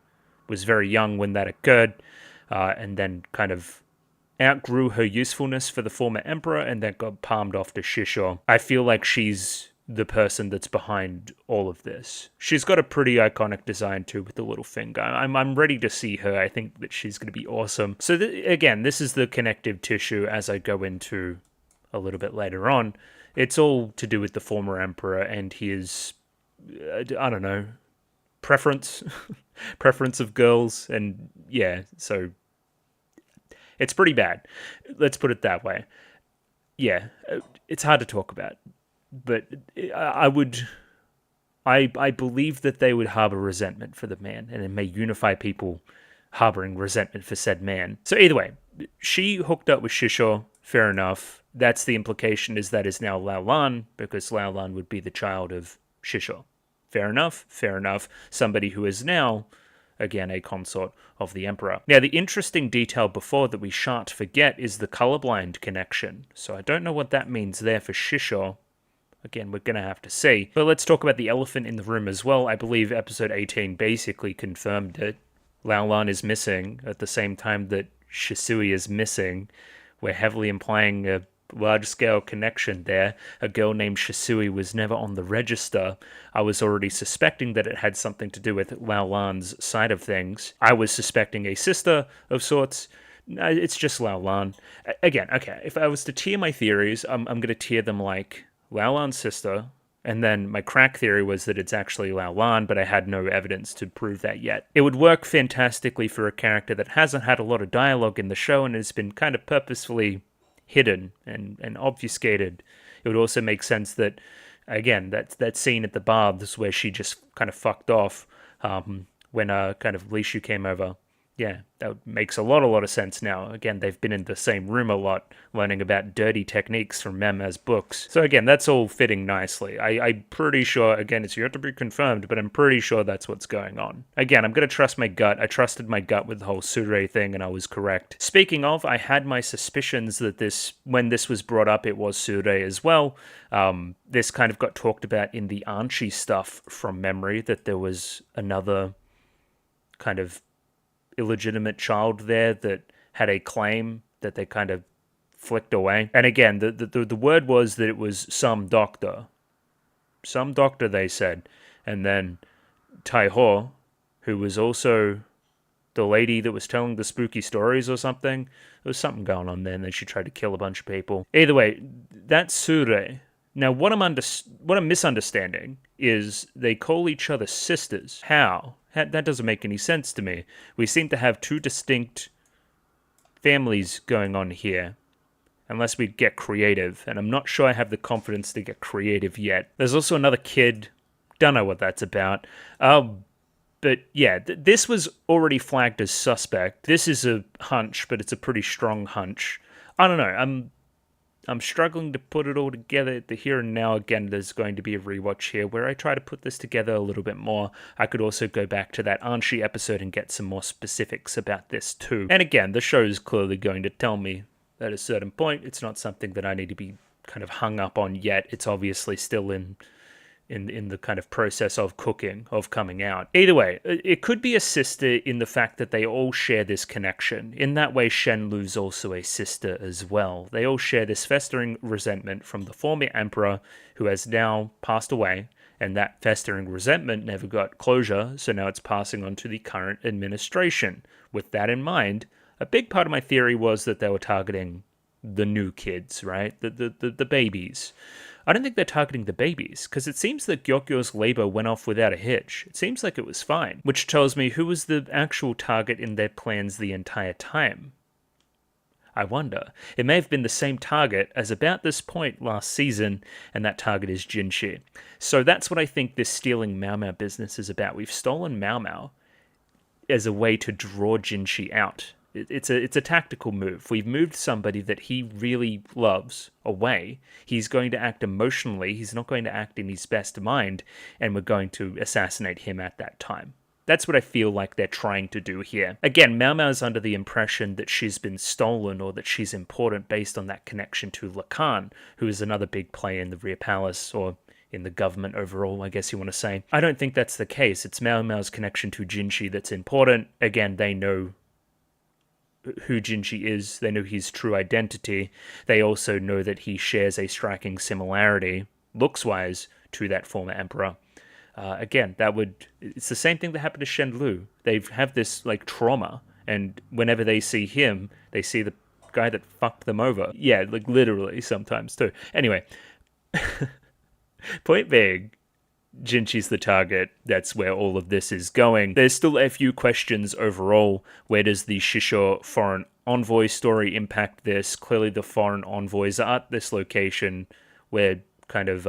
was very young when that occurred, and then kind of outgrew her usefulness for the former Emperor and then got palmed off to Shisho. I feel like she's the person that's behind all of this. She's got a pretty iconic design too with the little finger. I'm ready to see her. I think that she's going to be awesome. So again, this is the connective tissue as I go into a little bit later on. It's all to do with the former Emperor and his, I don't know, preference of girls. And yeah, so it's pretty bad. Let's put it that way. Yeah, it's hard to talk about. But I believe that they would harbor resentment for the man, and it may unify people harboring resentment for said man. So either way, she hooked up with Shisho, fair enough. That's the implication, is that is now Lao Lan, because Lao Lan would be the child of Shisho. Fair enough, fair enough. Somebody who is now, again, a consort of the Emperor. Now, the interesting detail before that we shan't forget is the colorblind connection. So I don't know what that means there for Shisho. Again, we're going to have to see. But let's talk about the elephant in the room as well. I believe episode 18 basically confirmed it. Lao Lan is missing at the same time that Shisui is missing. We're heavily implying a large-scale connection there. A girl named Shisui was never on the register. I was already suspecting that it had something to do with Lao Lan's side of things. I was suspecting a sister of sorts. No, it's just Lao Lan. Again, okay, if I was to tier my theories, I'm going to tier them like Lao Lan's sister, and then my crack theory was that it's actually Lao Lan, but I had no evidence to prove that yet. It would work fantastically for a character that hasn't had a lot of dialogue in the show and has been kind of purposefully hidden and obfuscated. It would also make sense that, again, that scene at the baths where she just kind of fucked off when kind of Lishu came over. Yeah, that makes a lot of sense now. Again, they've been in the same room a lot, learning about dirty techniques from Mema's books. So again, that's all fitting nicely. I'm pretty sure, again, it's yet to be confirmed, but I'm pretty sure that's what's going on. Again, I'm going to trust my gut. I trusted my gut with the whole Sure thing, and I was correct. Speaking of, I had my suspicions that when this was brought up, it was Sure as well. This kind of got talked about in the Anchi stuff from memory, that there was another kind of illegitimate child there that had a claim that they kind of flicked away. And again, the word was that it was some doctor, they said. And then Tai-Ho, who was also the lady that was telling the spooky stories or something, there was something going on there, and then she tried to kill a bunch of people. Either way, that's Sure. Now, what I'm misunderstanding is they call each other sisters. How? That doesn't make any sense to me. We seem to have 2 distinct families going on here, unless we get creative, and I'm not sure I have the confidence to get creative yet. There's also another kid. Don't know what that's about. But yeah, this was already flagged as suspect. This is a hunch, but it's a pretty strong hunch. I don't know. I'm struggling to put it all together at the here and now. Again, there's going to be a rewatch here where I try to put this together a little bit more. I could also go back to that Anshi episode and get some more specifics about this too. And again, the show is clearly going to tell me at a certain point. It's not something that I need to be kind of hung up on yet. It's obviously still in in the kind of process of cooking, of coming out. Either way, it could be a sister in the fact that they all share this connection. In that way, Shenlu's also a sister as well. They all share this festering resentment from the former emperor who has now passed away, and that festering resentment never got closure, so now it's passing on to the current administration. With that in mind, a big part of my theory was that they were targeting the new kids, right? The babies. I don't think they're targeting the babies, because it seems that Gyokyo's labor went off without a hitch. It seems like it was fine, which tells me who was the actual target in their plans the entire time. I wonder. It may have been the same target as about this point last season, and that target is Jinshi. So that's what I think this stealing Mao Mao business is about. We've stolen Mao Mao as a way to draw Jinshi out. It's a tactical move. We've moved somebody that he really loves away. He's going to act emotionally. He's not going to act in his best mind, and we're going to assassinate him at that time. That's what I feel like they're trying to do here. Again, Mao Mao's under the impression that she's been stolen or that she's important based on that connection to Lacan, who is another big player in the Rear Palace, or in the government overall, I guess you want to say. I don't think that's the case. It's Mao Mao's connection to Jinshi that's important. Again, they know who Jinshi is, they know his true identity, they also know that he shares a striking similarity, looks-wise, to that former emperor. Again, it's the same thing that happened to Shenlu. They have this, trauma, and whenever they see him, they see the guy that fucked them over. Yeah, literally sometimes too. Anyway, point being, Jinshi's the target. That's where all of this is going. There's still a few questions overall. Where does the Shisho foreign envoy story impact this? Clearly the foreign envoys are at this location where kind of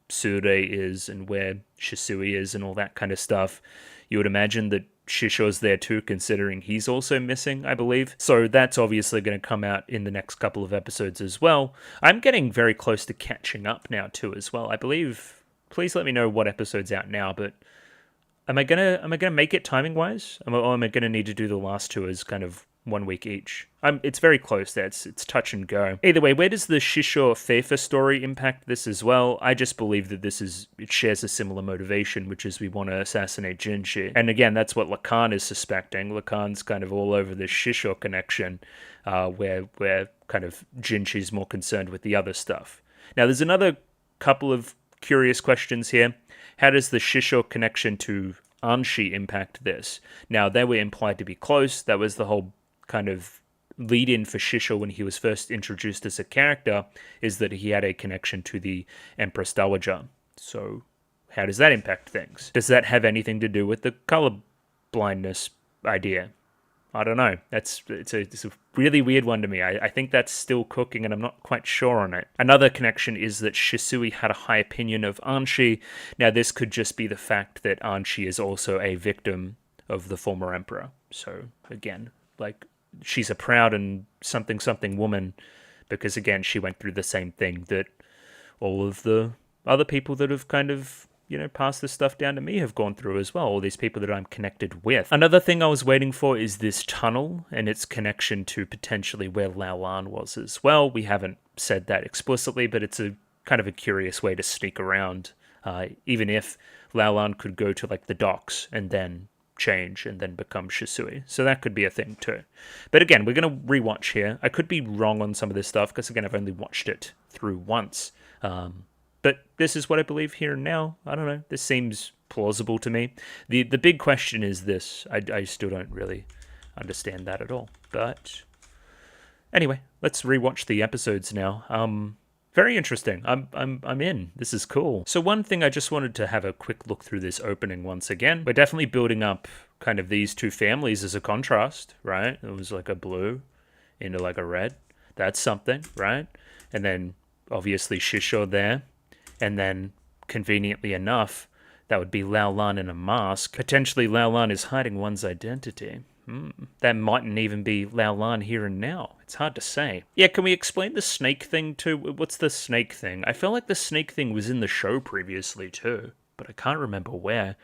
Sure is and where Shisui is and all that kind of stuff. You would imagine that Shisho's there too, considering he's also missing, I believe. So that's obviously going to come out in the next couple of episodes as well. I'm getting very close to catching up now too as well. I believe... Please let me know what episode's out now, but am I gonna make it timing wise? Or am I gonna need to do the last two as kind of 1 week each? It's very close there. It's touch and go. Either way, where does the Shisho Feifa story impact this as well? I just believe that it shares a similar motivation, which is we want to assassinate Jinshi. And again, that's what Lacan is suspecting. Lacan's kind of all over this Shisho connection, where kind of Jinshi's more concerned with the other stuff. Now, there's another couple of curious questions here. How does the Shisho connection to Anshi impact this? Now, they were implied to be close. That was the whole kind of lead-in for Shisho when he was first introduced as a character, is that he had a connection to the Empress Dowager. So, how does that impact things? Does that have anything to do with the color blindness idea? I don't know. It's a really weird one to me. I think that's still cooking, and I'm not quite sure on it. Another connection is that Shisui had a high opinion of Anshi. Now, this could just be the fact that Anshi is also a victim of the former emperor. So, again, she's a proud and something woman, because, again, she went through the same thing that all of the other people that have kind of pass this stuff down to me have gone through as well, all these people that I'm connected with. Another thing I was waiting for is this tunnel and its connection to potentially where Lao Lan was as well. We haven't said that explicitly, but it's a kind of a curious way to sneak around, even if Lao Lan could go to the docks and then change and then become Shisui. So that could be a thing too. But again, we're going to rewatch here. I could be wrong on some of this stuff, because again, I've only watched it through once. But this is what I believe here and now. I don't know. This seems plausible to me. The big question is this. I still don't really understand that at all. But anyway, let's rewatch the episodes now. Very interesting. I'm in. This is cool. So one thing, I just wanted to have a quick look through this opening once again. We're definitely building up kind of these two families as a contrast, right? It was like a blue into a red. That's something, right? And then obviously Shisho there. And then, conveniently enough, that would be Lao Lan in a mask. Potentially Lao Lan is hiding one's identity. That mightn't even be Lao Lan here and now. It's hard to say. Yeah, can we explain the snake thing too? What's the snake thing? I feel like the snake thing was in the show previously too, but I can't remember where.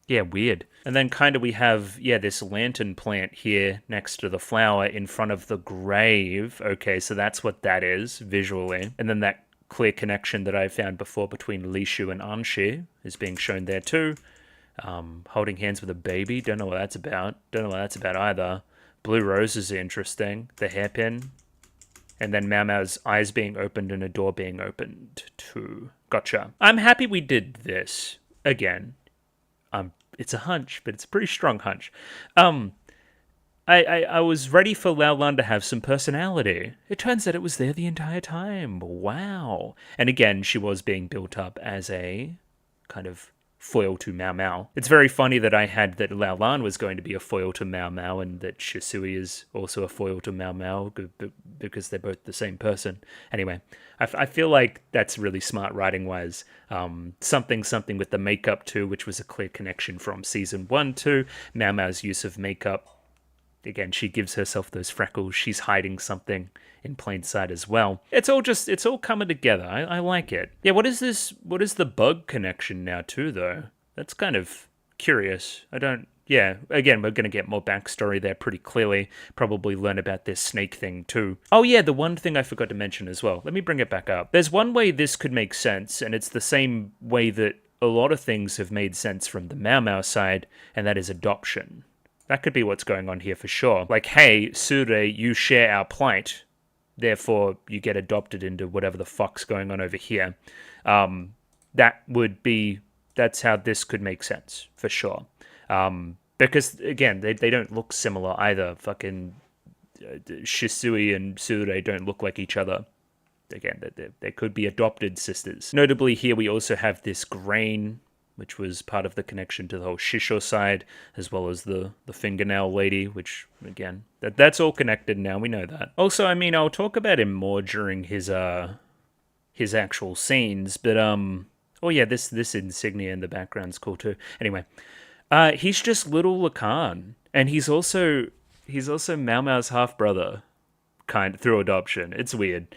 Yeah, weird. And then kind of we have, this lantern plant here next to the flower in front of the grave. Okay, so that's what that is, visually. And then that clear connection that I found before between Lishu and Anshi is being shown there too. Holding hands with a baby, don't know what that's about. Don't know what that's about either. Blue roses are interesting. The hairpin. And then Mao Mao's eyes being opened and a door being opened too. Gotcha. I'm happy we did this. Again, it's a hunch, but it's a pretty strong hunch. I was ready for Lao Lan to have some personality. It turns out it was there the entire time. Wow. And again, she was being built up as a kind of foil to Mao Mao. It's very funny that I had that Lao Lan was going to be a foil to Mao Mao and that Shisui is also a foil to Mao Mao because they're both the same person. Anyway, I feel like that's really smart writing-wise. Something with the makeup too, which was a clear connection from Season 1 to Mao Mao's use of makeup. Again, she gives herself those freckles. She's hiding something in plain sight as well. It's all coming together. I like it. Yeah, what is this? What is the bug connection now too, though? That's kind of curious. Yeah, again, we're going to get more backstory there pretty clearly. Probably learn about this snake thing too. Oh yeah, the one thing I forgot to mention as well. Let me bring it back up. There's one way this could make sense, and it's the same way that a lot of things have made sense from the Mao Mao side, and that is adoption. That could be what's going on here for sure. Like, hey, Sure, you share our plight, therefore you get adopted into whatever the fuck's going on over here. That's how this could make sense, for sure. Because, again, they don't look similar either. Fucking Shisui and Sure don't look like each other. Again, they could be adopted sisters. Notably, here we also have this grain, which was part of the connection to the whole Shisho side, as well as the fingernail lady, which, again, that's all connected now, we know that. Also, I mean, I'll talk about him more during his actual scenes, but, oh yeah, this insignia in the background's cool too. Anyway, he's just little Lacan, and he's also Mao Mao's half-brother, kind of, through adoption. It's weird.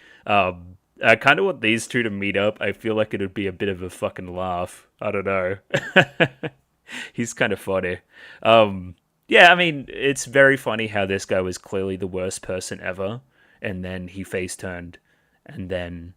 I kind of want these two to meet up. I feel like it would be a bit of a fucking laugh. I don't know. He's kind of funny. Yeah, I mean, it's very funny how this guy was clearly the worst person ever, and then he face-turned, and then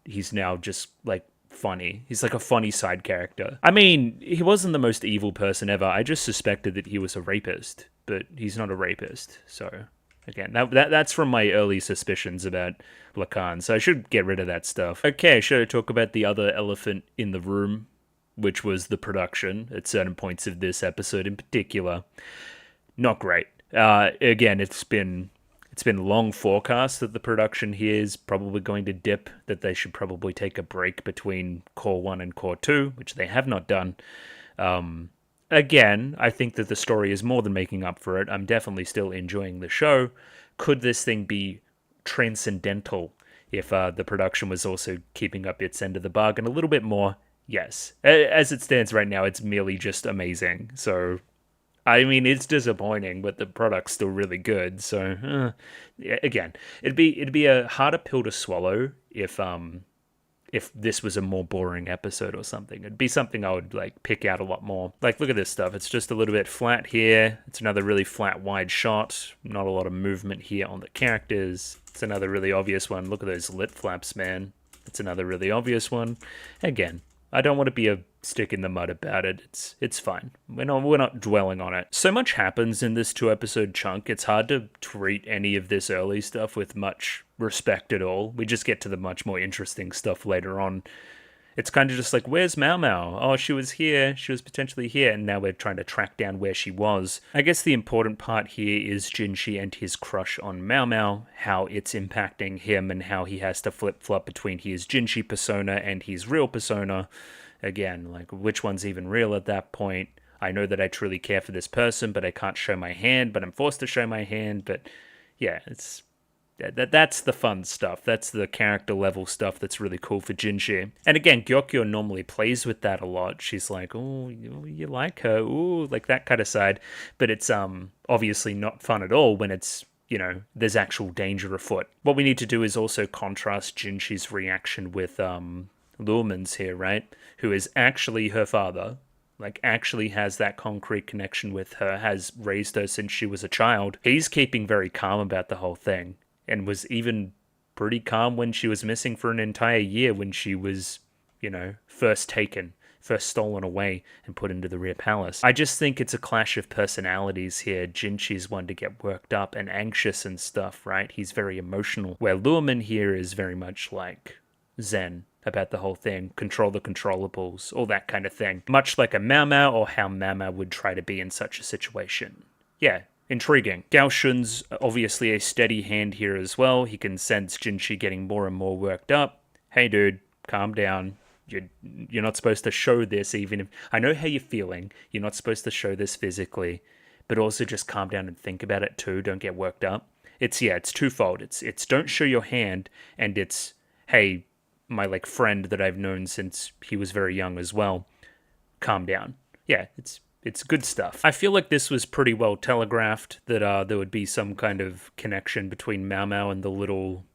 he's now just, like, funny. He's like a funny side character. I mean, he wasn't the most evil person ever. I just suspected that he was a rapist, but he's not a rapist, so... Again, that's from my early suspicions about Lacan, so I should get rid of that stuff. Okay, should I talk about the other elephant in the room, which was the production at certain points of this episode in particular? Not great. Again, it's been long forecast that the production here is probably going to dip, that they should probably take a break between Core 1 and Core 2, which they have not done. Again, I think that the story is more than making up for it. I'm definitely still enjoying the show. Could this thing be transcendental if the production was also keeping up its end of the bargain a little bit more? Yes. As it stands right now, it's merely just amazing. So, I mean, it's disappointing, but the product's still really good. So, yeah, again, it'd be a harder pill to swallow if this was a more boring episode or something. It'd be something I would, like, pick out a lot more. Like, look at this stuff. It's just a little bit flat here. It's another really flat, wide shot. Not a lot of movement here on the characters. It's another really obvious one. Look at those lip flaps, man. It's another really obvious one. Again, I don't want to be a stick in the mud about it. It's fine. We're not dwelling on it. So much happens in this 2-episode chunk. It's hard to treat any of this early stuff with much respect at all. We just get to the much more interesting stuff later on. It's kind of just like, where's Mao Mao? Oh, she was here. She was potentially here. And now we're trying to track down where she was. I guess the important part here is Jinshi and his crush on Mao Mao, how it's impacting him and how he has to flip-flop between his Jinshi persona and his real persona. Again, like, which one's even real at that point? I know that I truly care for this person, but I can't show my hand, but I'm forced to show my hand. But yeah, that's the fun stuff. That's the character level stuff that's really cool for Jinshi. And again, Gyokyo normally plays with that a lot. She's like, oh, you like her, ooh, like that kind of side. But it's obviously not fun at all when it's, you know, there's actual danger afoot. What we need to do is also contrast Jinshi's reaction with Luhrmann's here, right? Who is actually her father. Like, actually has that concrete connection with her, has raised her since she was a child. He's keeping very calm about the whole thing, and was even pretty calm when she was missing for an entire year when she was, first stolen away and put into the rear palace. I just think it's a clash of personalities here. Jinchi's one to get worked up and anxious and stuff, right? He's very emotional, where Luhrmann here is very much like zen about the whole thing, control the controllables, all that kind of thing. Much like a Mao Mao, or how Mao Mao would try to be in such a situation. Yeah, intriguing. Gao Shun's obviously a steady hand here as well. He can sense Jinchi getting more and more worked up. Hey dude, calm down. You're not supposed to show this, even if... I know how you're feeling. You're not supposed to show this physically. But also just calm down and think about it too. Don't get worked up. It's twofold. It's don't show your hand, and it's, hey, my friend that I've known since he was very young as well, calm down. Yeah, it's good stuff. I feel like this was pretty well telegraphed, that there would be some kind of connection between Mao Mao and the little...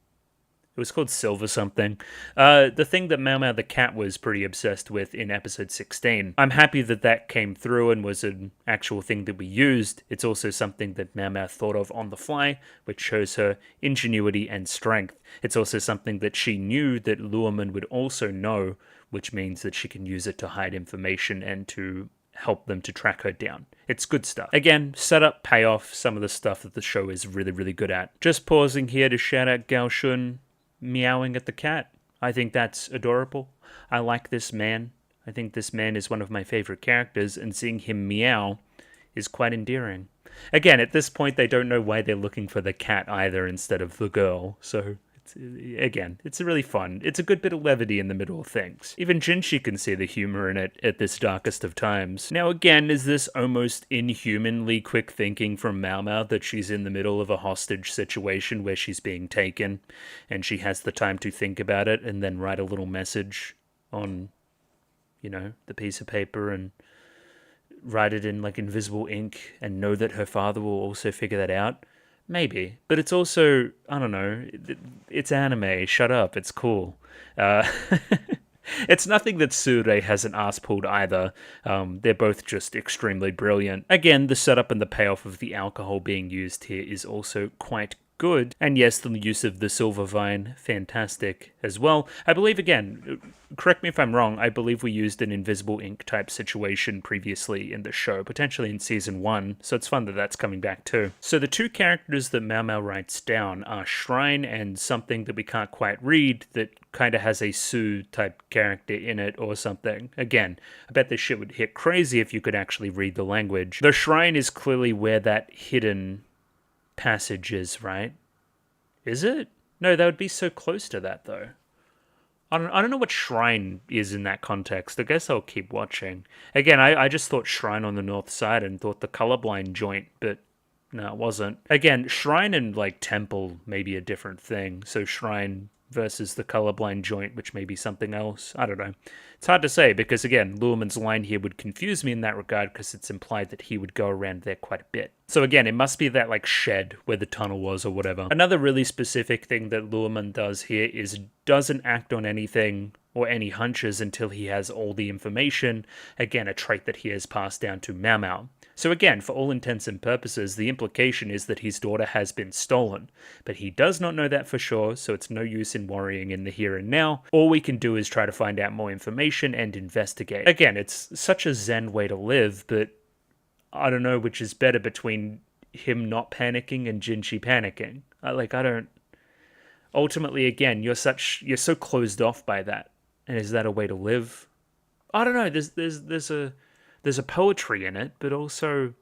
It was called Silver something. The thing that Mao Mao the cat was pretty obsessed with in episode 16. I'm happy that came through and was an actual thing that we used. It's also something that Mao Mao thought of on the fly, which shows her ingenuity and strength. It's also something that she knew that Luhrmann would also know, which means that she can use it to hide information and to help them to track her down. It's good stuff. Again, setup, payoff, some of the stuff that the show is really, really good at. Just pausing here to shout out Gao Shun meowing at the cat. I think that's adorable. I like this man. I think this man is one of my favorite characters, and seeing him meow is quite endearing. Again, at this point, they don't know why they're looking for the cat either instead of the girl, so... It's really fun. It's a good bit of levity in the middle of things. Even Jinchi can see the humor in it at this darkest of times. Now again, is this almost inhumanly quick thinking from Mao Mao that she's in the middle of a hostage situation where she's being taken and she has the time to think about it and then write a little message on, the piece of paper and write it in invisible ink and know that her father will also figure that out? Maybe, but it's also, I don't know, it's anime, shut up, it's cool. It's nothing that Sure hasn't ass-pulled either. They're both just extremely brilliant. Again, the setup and the payoff of the alcohol being used here is also quite good. And yes, the use of the silver vine, fantastic as well. I believe, again, correct me if I'm wrong, I believe we used an invisible ink type situation previously in the show, potentially in season 1, so it's fun that that's coming back too. So the two characters that Mao Mao writes down are Shrine and something that we can't quite read that kind of has a Sue type character in it or something. Again, I bet this shit would hit crazy if you could actually read the language. The Shrine is clearly where that hidden passage is, right? Is it? No, that would be so close to that though. I don't know what Shrine is in that context. I guess I'll keep watching. Again, I just thought Shrine on the north side and thought the colorblind joint, but no, it wasn't. Again, Shrine and Temple may be a different thing. So Shrine versus the colorblind joint, which may be something else. I don't know. It's hard to say because, again, Luhrmann's line here would confuse me in that regard because it's implied that he would go around there quite a bit. So again, it must be that shed where the tunnel was or whatever. Another really specific thing that Luhrmann does here is doesn't act on anything or any hunches until he has all the information. Again, a trait that he has passed down to Mao Mao. So again, for all intents and purposes, the implication is that his daughter has been stolen. But he does not know that for sure, so it's no use in worrying in the here and now. All we can do is try to find out more information and investigate. Again, it's such a zen way to live, but I don't know which is better between him not panicking and Jinchi panicking. I don't... Ultimately, again, you're so closed off by that. And is that a way to live? I don't know, there's a poetry in it, but also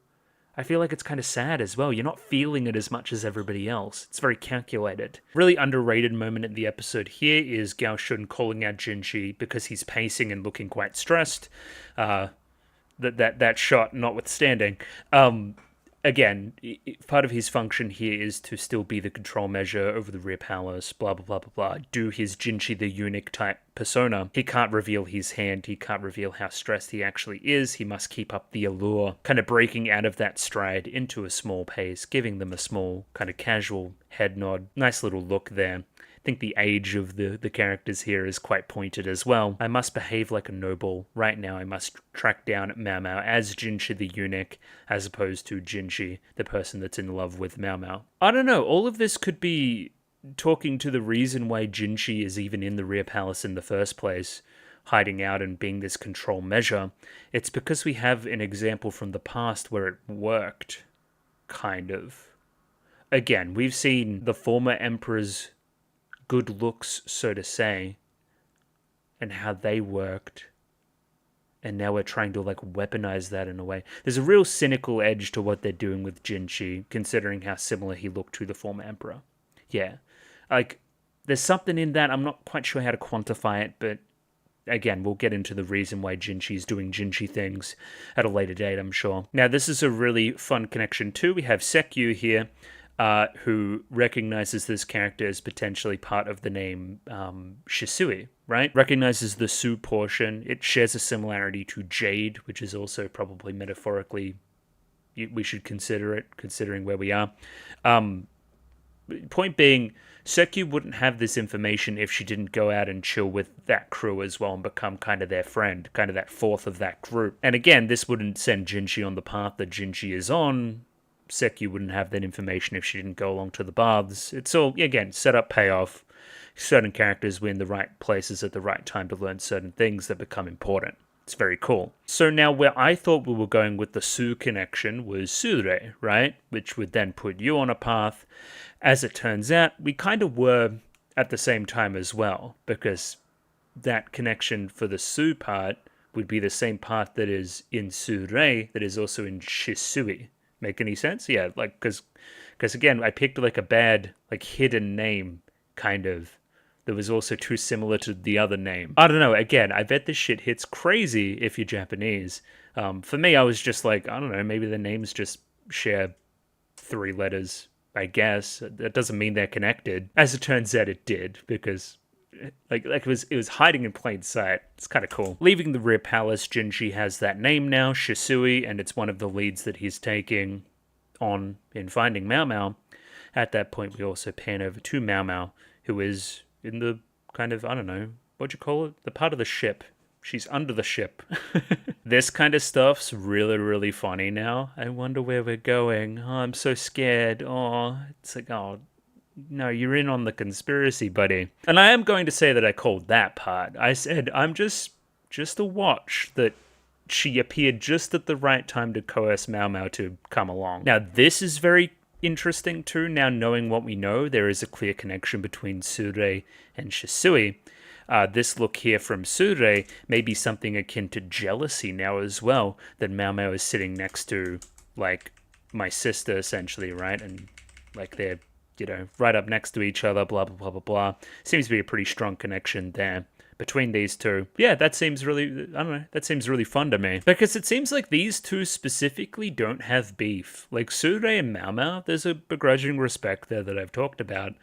I feel like it's kind of sad as well. You're not feeling it as much as everybody else. It's very calculated. Really underrated moment in the episode here is Gao Shun calling out Jinchi because he's pacing and looking quite stressed. That shot notwithstanding. Again, part of his function here is to still be the control measure over the rear palace, blah, blah, blah, blah, blah. Do his Jinchi the eunuch type persona. He can't reveal his hand. He can't reveal how stressed he actually is. He must keep up the allure, kind of breaking out of that stride into a small pace, giving them a small kind of casual head nod. Nice little look there. I think the age of the characters here is quite pointed as well. I must behave like a noble. Right now I must track down Mao Mao as Jinchi the eunuch, as opposed to Jinchi, the person that's in love with Mao Mao. I don't know, all of this could be talking to the reason why Jinshi is even in the rear palace in the first place, hiding out and being this control measure, it's because we have an example from the past where it worked, kind of. Again, we've seen the former emperor's good looks, so to say, and how they worked. And now we're trying to like weaponize that in a way. There's a real cynical edge to what they're doing with Jinshi, considering how similar he looked to the former emperor. Yeah. Like, there's something in that. I'm not quite sure how to quantify it, but again, we'll get into the reason why Jinshi's doing Jinshi things at a later date, I'm sure. Now, this is a really fun connection too. We have Sekyu here, who recognizes this character as potentially part of the name Shisui, right? Recognizes the Su portion. It shares a similarity to Jade, which is also probably metaphorically, we should consider it, considering where we are. Point being, Sekyu wouldn't have this information if she didn't go out and chill with that crew as well and become kind of their friend, kind of that fourth of that group. And again, this wouldn't send Jinshi on the path that Jinshi is on. Sekyu wouldn't have that information if she didn't go along to the baths. It's all, again, set up, payoff. Certain characters were in the right places at the right time to learn certain things that become important. It's very cool. So now where I thought we were going with the Su connection was Sure, right? Which would then put you on a path. As it turns out, we kind of were at the same time as well, because that connection for the Su part would be the same part that is in Sure that is also in Shisui. Make any sense? Yeah, like, because again, I picked like a bad, like, hidden name, kind of, that was also too similar to the other name. I don't know, again, I bet this shit hits crazy if you're Japanese. For me, I was just like, I don't know, maybe the names just share 3 letters, I guess. That doesn't mean they're connected. As it turns out, it did, because like it was hiding in plain sight. It's kind of cool. Leaving the rear palace, Jinshi has that name now, Shisui, and it's one of the leads that he's taking on in finding Mao Mao. At that point, we also pan over to Mao Mao, who is in the kind of, I don't know, what'd you call it? The part of the ship. She's under the ship. This kind of stuff's really, really funny now. I wonder where we're going. Oh, I'm so scared. Oh, it's like, oh, no, you're in on the conspiracy, buddy. And I am going to say that I called that part. I said, I'm just a watch that she appeared just at the right time to coerce Mao Mao to come along. Now, this is very interesting too. Now, knowing what we know, there is a clear connection between Sure and Shisui. This look here from Sure may be something akin to jealousy now as well, that Mao Mao is sitting next to, like, my sister, essentially, right? And, like, they're, you know, right up next to each other, blah, blah, blah, blah, blah. Seems to be a pretty strong connection there between these two. Yeah, that seems really, I don't know, that seems really fun to me. Because it seems like these two specifically don't have beef. Like, Sure and Mao Mao, there's a begrudging respect there that I've talked about.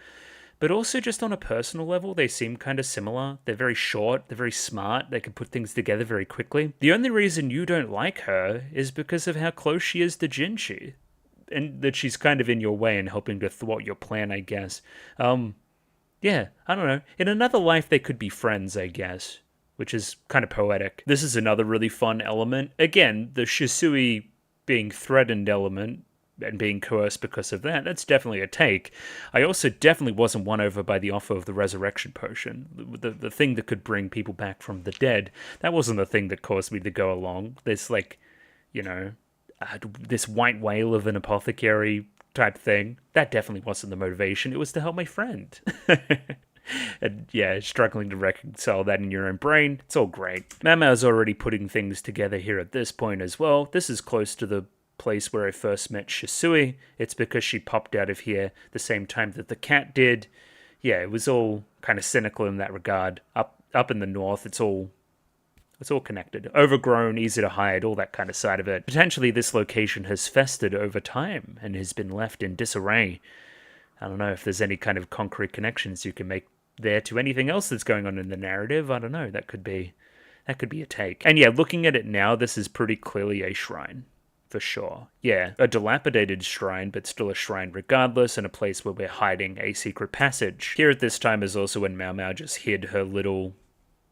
But also just on a personal level, they seem kind of similar. They're very short, they're very smart, they can put things together very quickly. The only reason you don't like her is because of how close she is to Jinshi. And that she's kind of in your way and helping to thwart your plan, I guess. Yeah, I don't know. In another life, they could be friends, I guess, which is kind of poetic. This is another really fun element. Again, the Shisui being threatened element and being coerced because of that, that's definitely a take. I also definitely wasn't won over by the offer of the resurrection potion. The thing that could bring people back from the dead, that wasn't the thing that caused me to go along. There's like, you know, this white whale of an apothecary type thing. That definitely wasn't the motivation. It was to help my friend. And yeah, struggling to reconcile that in your own brain. It's all great. Mao Mao's already putting things together here at this point as well. This is close to the place where I first met Shisui. It's because she popped out of here the same time that the cat did. Yeah, it was all kind of cynical in that regard. Up in the north, it's all connected. Overgrown, easy to hide, all that kind of side of it. Potentially this location has festered over time and has been left in disarray. I don't know if there's any kind of concrete connections you can make there to anything else that's going on in the narrative. I don't know. That could be a take. And yeah, looking at it now, this is pretty clearly a shrine. For sure. Yeah, a dilapidated shrine, but still a shrine regardless, and a place where we're hiding a secret passage. Here at this time is also when Mao Mao just hid her little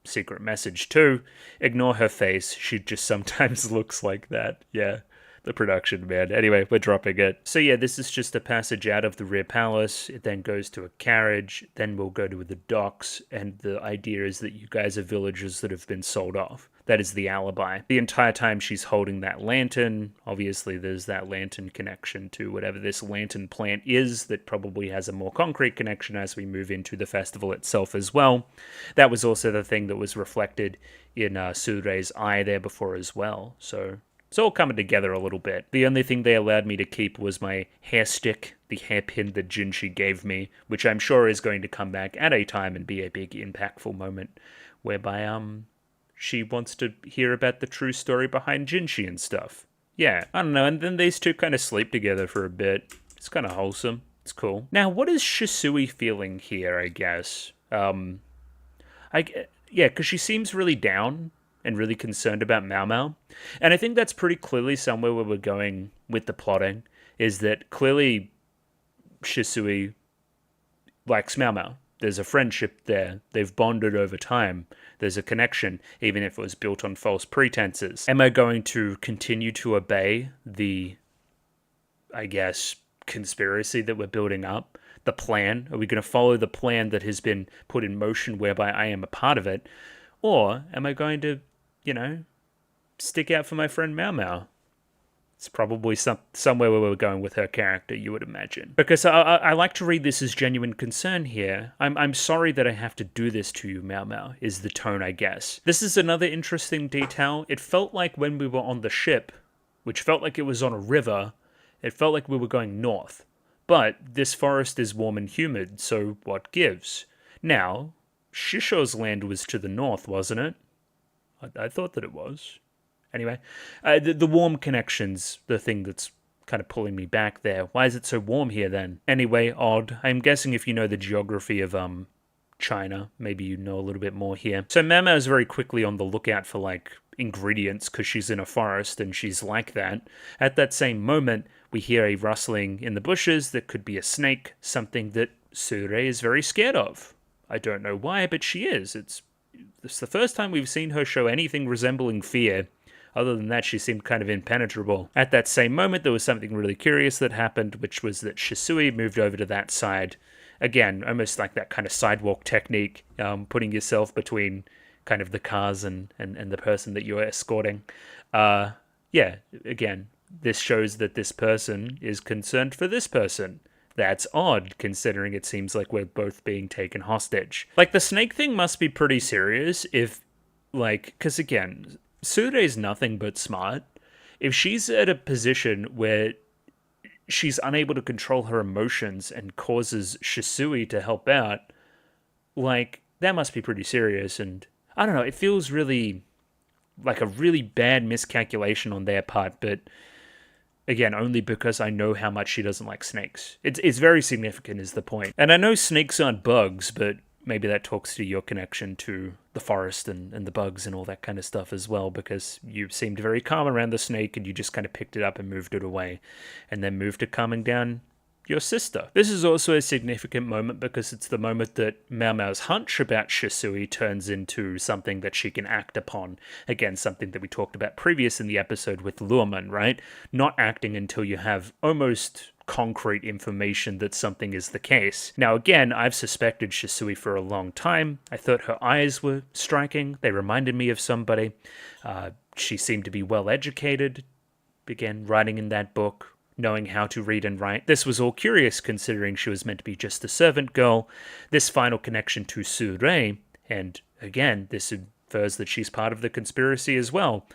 secret message too. Ignore her face, she just sometimes looks like that. Yeah, The production, man. Anyway, we're dropping it. So yeah, this is just a passage out of the rear palace. It then goes to a carriage. Then we'll go to the docks. And the idea is that you guys are villagers that have been sold off. That is the alibi. The entire time she's holding that lantern, obviously there's that lantern connection to whatever this lantern plant is that probably has a more concrete connection as we move into the festival itself as well. That was also the thing that was reflected in Surei's eye there before as well. So it's all coming together a little bit. The only thing they allowed me to keep was my hair stick, the hairpin that Jinshi gave me, which I'm sure is going to come back at a time and be a big impactful moment whereby she wants to hear about the true story behind Jinshi and stuff. Yeah, I don't know, and then these two kind of sleep together for a bit. It's kind of wholesome. It's cool. Now, what is Shisui feeling here, I guess? Yeah, because she seems really down and really concerned about Mao Mao. And I think that's pretty clearly somewhere where we're going with the plotting, is that clearly Shisui likes Mao Mao. There's a friendship there. They've bonded over time. There's a connection, even if it was built on false pretenses. Am I going to continue to obey the, I guess, conspiracy that we're building up? The plan? Are we going to follow the plan that has been put in motion whereby I am a part of it? Or am I going to, stick out for my friend Mao Mao? It's probably somewhere where we're going with her character, you would imagine. Because I like to read this as genuine concern here. I'm sorry that I have to do this to you, Mao Mao, is the tone, I guess. This is another interesting detail. It felt like when we were on the ship, which felt like it was on a river, it felt like we were going north. But this forest is warm and humid, so what gives? Now, Shisho's land was to the north, wasn't it? I thought that it was. Anyway, the warm connection's the thing that's kind of pulling me back there. Why is it so warm here then? Anyway, odd. I'm guessing if you know the geography of China, maybe you know a little bit more here. So Mama is very quickly on the lookout for like ingredients because she's in a forest and she's like that. At that same moment, we hear a rustling in the bushes that could be a snake, something that Surei is very scared of. I don't know why, but she is. It's the first time we've seen her show anything resembling fear. Other than that, she seemed kind of impenetrable. At that same moment, there was something really curious that happened, which was that Shisui moved over to that side. Again, almost like that kind of sidewalk technique, putting yourself between kind of the cars and the person that you're escorting. Yeah, again, this shows that this person is concerned for this person. That's odd, considering it seems like we're both being taken hostage. Like, the snake thing must be pretty serious if, because again, Surei's nothing but smart. If she's at a position where she's unable to control her emotions and causes Shisui to help out, that must be pretty serious. And I don't know, it feels really like a really bad miscalculation on their part, but again, only because I know how much she doesn't like snakes. It's very significant is the point. And I know snakes aren't bugs, but maybe that talks to your connection to the forest and the bugs and all that kind of stuff as well, because you seemed very calm around the snake and you just kind of picked it up and moved it away and then moved to calming down your sister. This is also a significant moment because it's the moment that Mao Mao's hunch about Shisui turns into something that she can act upon. Again, something that we talked about previous in the episode with Luhrmann, right? Not acting until you have almost concrete information that something is the case. Now again, I've suspected Shisui for a long time. I thought her eyes were striking. They reminded me of somebody. She seemed to be well educated. Began writing in that book, knowing how to read and write. This was all curious considering she was meant to be just a servant girl. This final connection to Surei, and again, this infers that she's part of the conspiracy as well.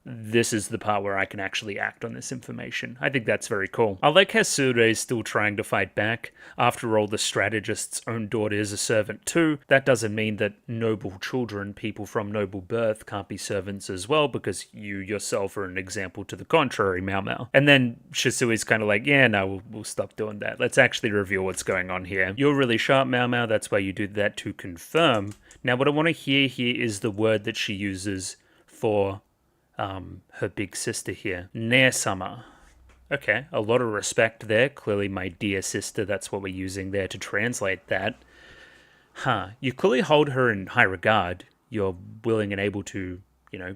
This is the part where I can actually act on this information. I think that's very cool. I like how Surei is still trying to fight back. After all, the strategist's own daughter is a servant too. That doesn't mean that noble children, people from noble birth, can't be servants as well, because you yourself are an example to the contrary, Mao Mao. And then Shisui's kind of like, yeah, no, we'll stop doing that. Let's actually reveal what's going on here. You're really sharp, Mao Mao. That's why you do that to confirm. Now, what I want to hear here is the word that she uses for her big sister here, Ne-sama. Okay, a lot of respect there. Clearly, my dear sister, that's what we're using there to translate that. You clearly hold her in high regard. You're willing and able to,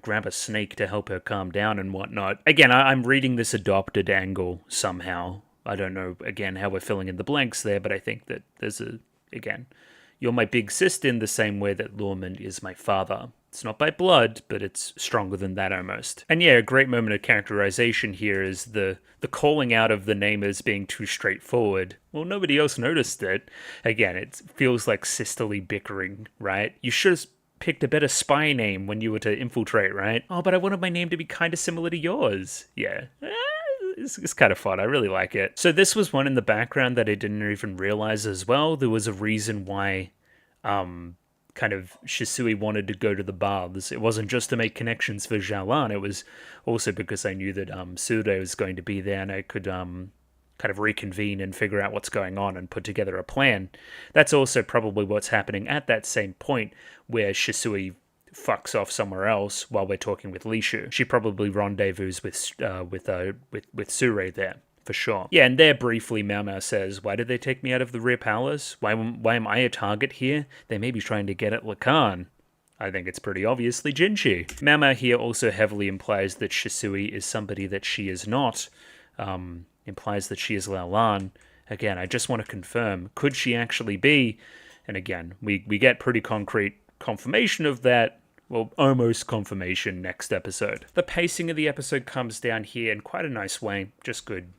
grab a snake to help her calm down and whatnot. Again, I'm reading this adopted angle somehow. I don't know, again, how we're filling in the blanks there, but I think that there's again, you're my big sister in the same way that Lorman is my father. It's not by blood, but it's stronger than that almost. And yeah, a great moment of characterization here is the calling out of the name as being too straightforward. Well, nobody else noticed it. Again, it feels like sisterly bickering, right? You should have picked a better spy name when you were to infiltrate, right? Oh, but I wanted my name to be kind of similar to yours. Yeah. It's kind of fun. I really like it. So this was one in the background that I didn't even realize as well. There was a reason why kind of Shisui wanted to go to the baths. It wasn't just to make connections for Xiaolan. It was also because I knew that Sure was going to be there and I could kind of reconvene and figure out what's going on and put together a plan. That's also probably what's happening at that same point where Shisui fucks off somewhere else while we're talking with Lishu. She probably rendezvous with Sure there. For sure. Yeah, and there briefly, Mao Mao says, why did they take me out of the rear palace? Why am I a target here? They may be trying to get at Lacan. I think it's pretty obviously Jinchi. Mao Mao here also heavily implies that Shisui is somebody that she is not. Implies that she is Laolan. Again, I just want to confirm, could she actually be? And again, we get pretty concrete confirmation of that. Well, almost confirmation next episode. The pacing of the episode comes down here in quite a nice way. Just good,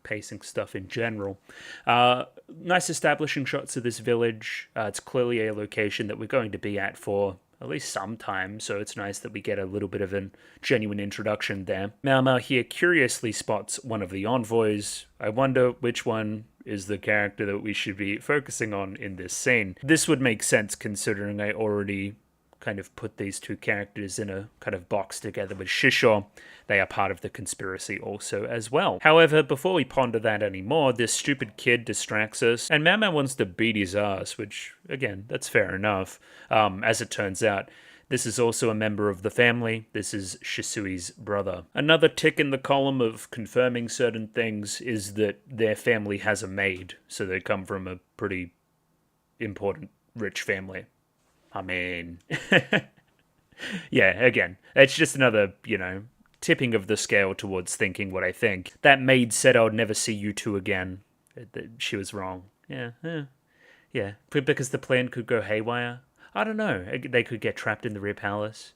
pacing stuff in general. Nice establishing shots of this village. It's clearly a location that we're going to be at for at least some time, so it's nice that we get a little bit of a genuine introduction there. Mao Mao here curiously spots one of the envoys. I wonder which one is the character that we should be focusing on in this scene. This would make sense considering I already kind of put these two characters in a kind of box together with Shisho. They are part of the conspiracy also as well. However, before we ponder that anymore, this stupid kid distracts us, and Mama wants to beat his ass, which, again, that's fair enough. As it turns out, this is also a member of the family. This is Shisui's brother. Another tick in the column of confirming certain things is that their family has a maid, so they come from a pretty important, rich family. I mean, yeah, again, it's just another, tipping of the scale towards thinking what I think. That maid said I would never see you two again. She was wrong. Yeah. Because the plan could go haywire. I don't know. They could get trapped in the rear palace.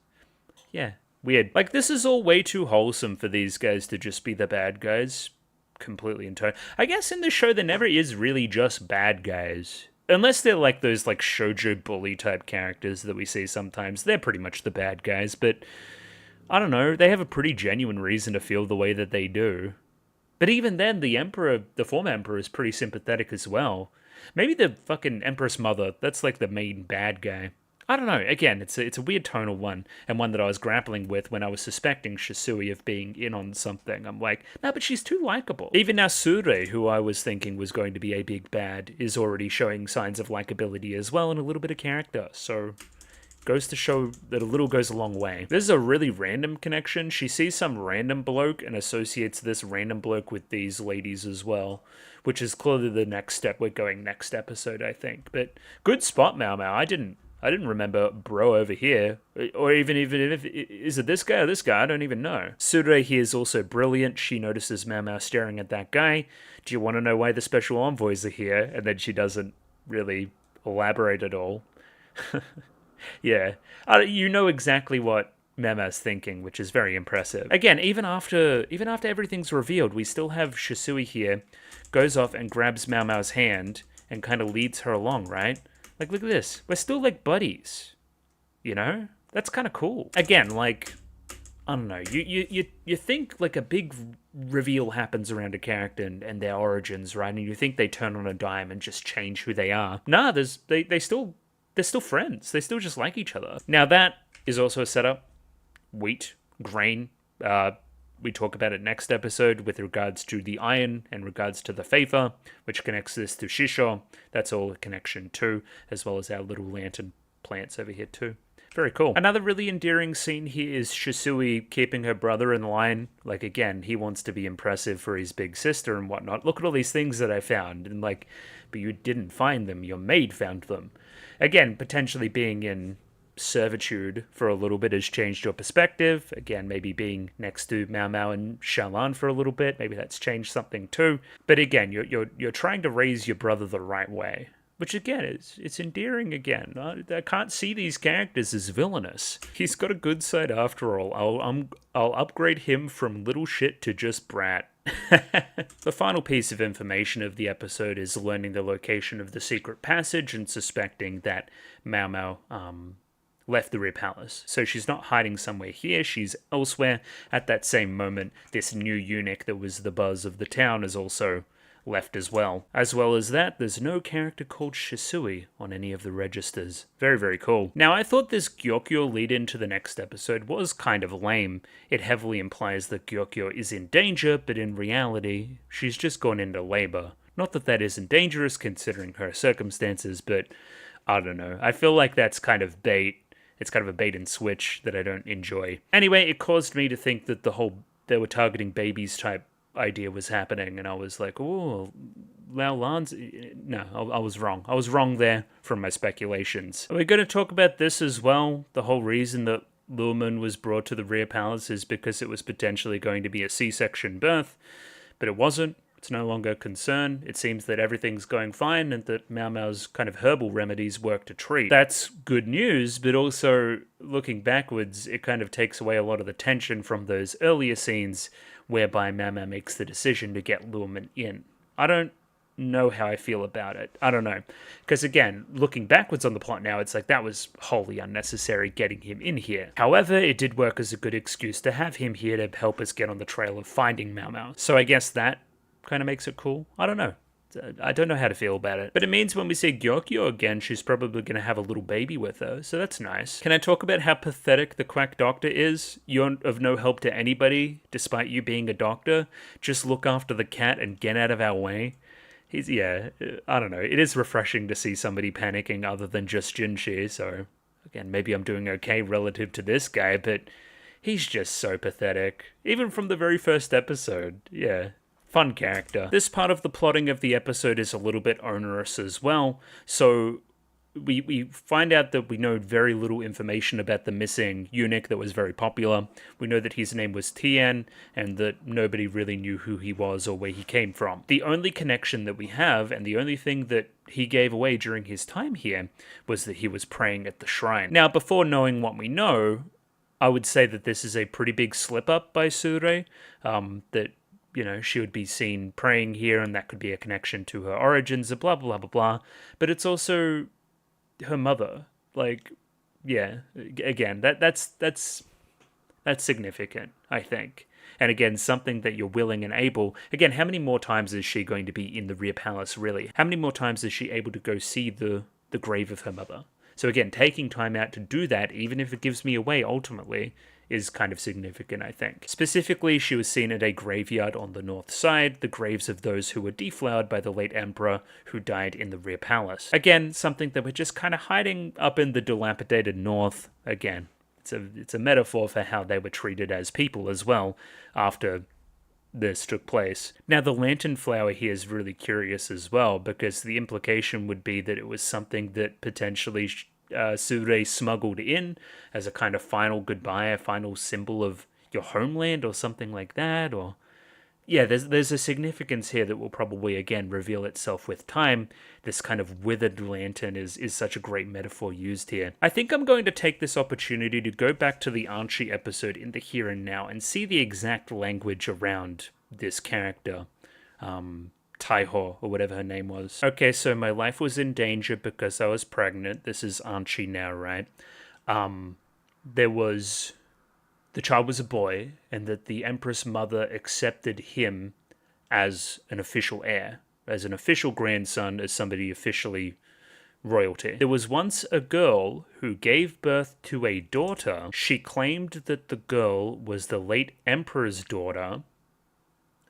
Yeah, weird. Like, this is all way too wholesome for these guys to just be the bad guys. Completely in tone. I guess in the show there never is really just bad guys. Unless they're like those like shoujo bully type characters that we see sometimes, they're pretty much the bad guys, but I don't know, they have a pretty genuine reason to feel the way that they do. But even then, the former emperor is pretty sympathetic as well. Maybe the fucking Empress Mother, that's like the main bad guy. I don't know, again, it's a weird tonal one, and one that I was grappling with when I was suspecting Shisui of being in on something. I'm like, no, but she's too likable. Even now Sure, who I was thinking was going to be a big bad, is already showing signs of likability as well, and a little bit of character, so goes to show that a little goes a long way. This is a really random connection. She sees some random bloke and associates this random bloke with these ladies as well, which is clearly the next step we're going next episode, I think. But good spot, Mao Mao. I didn't remember bro over here, or even if is it this guy or this guy? I don't even know. Sure here is also brilliant. She notices Mao Mao staring at that guy. Do you want to know why the special envoys are here? And then she doesn't really elaborate at all. Yeah, you know exactly what Mao Mao's thinking, which is very impressive. Again, even after everything's revealed, we still have Shisui here, goes off and grabs Mao Mao's hand and kind of leads her along, right? Like, look at this. We're still, like, buddies. That's kind of cool. Again, like, I don't know. You think, like, a big reveal happens around a character and their origins, right? And you think they turn on a dime and just change who they are. Nah, they're still friends. They still just like each other. Now, that is also a setup. Wheat, grain. We talk about it next episode with regards to the iron and regards to the favor, which connects this to Shisho. That's all a connection too, as well as our little lantern plants over here too. Very cool. Another really endearing scene here is Shisui keeping her brother in line. Like, again, he wants to be impressive for his big sister and whatnot. Look at all these things that I found. And but you didn't find them. Your maid found them. Again, potentially being in servitude for a little bit has changed your perspective. Again, maybe being next to Mao Mao and Shallan for a little bit, maybe that's changed something too. But again, you're trying to raise your brother the right way, which again it's endearing. Again, I can't see these characters as villainous. He's got a good side after all. I'll upgrade him from little shit to just brat. The final piece of information of the episode is learning the location of the secret passage and suspecting that Mao Mao left the Rear Palace. So she's not hiding somewhere here, she's elsewhere. At that same moment, this new eunuch that was the buzz of the town is also left as well. As well as that, there's no character called Shisui on any of the registers. Very, very cool. Now, I thought this Gyokyo lead into the next episode was kind of lame. It heavily implies that Gyokyo is in danger, but in reality, she's just gone into labor. Not that that isn't dangerous considering her circumstances, but I don't know. I feel like that's kind of bait. It's kind of a bait and switch that I don't enjoy. Anyway, it caused me to think that they were targeting babies type idea was happening, and I was like, oh, Lao Lan's... No, I was wrong. I was wrong there from my speculations. We're going to talk about this as well. The whole reason that Lumen was brought to the Rear Palace is because it was potentially going to be a C-section birth, but it wasn't. It's no longer a concern. It seems that everything's going fine and that Mao Mao's kind of herbal remedies work to treat. That's good news, but also looking backwards, it kind of takes away a lot of the tension from those earlier scenes whereby Mao Mao makes the decision to get Lumen in. I don't know how I feel about it. I don't know. Because again, looking backwards on the plot now, it's like that was wholly unnecessary getting him in here. However, it did work as a good excuse to have him here to help us get on the trail of finding Mao Mao. So I guess that kind of makes it cool. I don't know. I don't know how to feel about it. But it means when we see Gyokyo again, she's probably going to have a little baby with her, so that's nice. Can I talk about how pathetic the quack doctor is? You're of no help to anybody, despite you being a doctor. Just look after the cat and get out of our way. I don't know. It is refreshing to see somebody panicking other than just Jinshi, so again, maybe I'm doing okay relative to this guy, but he's just so pathetic. Even from the very first episode, yeah. Fun character. This part of the plotting of the episode is a little bit onerous as well. So we find out that we know very little information about the missing eunuch that was very popular. We know that his name was Tian and that nobody really knew who he was or where he came from. The only connection that we have and the only thing that he gave away during his time here was that he was praying at the shrine. Now, before knowing what we know, I would say that this is a pretty big slip up by Sure, that she would be seen praying here, and that could be a connection to her origins, blah, blah, blah, blah. But it's also her mother. Like, yeah, again, that's significant, I think. And again, something that you're willing and able. Again, how many more times is she going to be in the Rear Palace, really? How many more times is she able to go see the grave of her mother? So again, taking time out to do that, even if it gives me away ultimately, is kind of significant, I think. Specifically, she was seen at a graveyard on the north side, the graves of those who were deflowered by the late emperor who died in the Rear Palace. Again, something that we're just kind of hiding up in the dilapidated north. Again, it's a metaphor for how they were treated as people as well after this took place. Now, the lantern flower here is really curious as well, because the implication would be that it was something that potentially Sure smuggled in as a kind of final goodbye, a final symbol of your homeland or something like that, or... Yeah, there's a significance here that will probably, again, reveal itself with time. This kind of withered lantern is such a great metaphor used here. I think I'm going to take this opportunity to go back to the Anchi episode in the here and now and see the exact language around this character. Taiho, or whatever her name was. Okay, so my life was in danger because I was pregnant. This is Anchi now, right? The child was a boy, and that the Empress Mother accepted him as an official heir, as an official grandson, as somebody officially royalty. There was once a girl who gave birth to a daughter. She claimed that the girl was the late Emperor's daughter.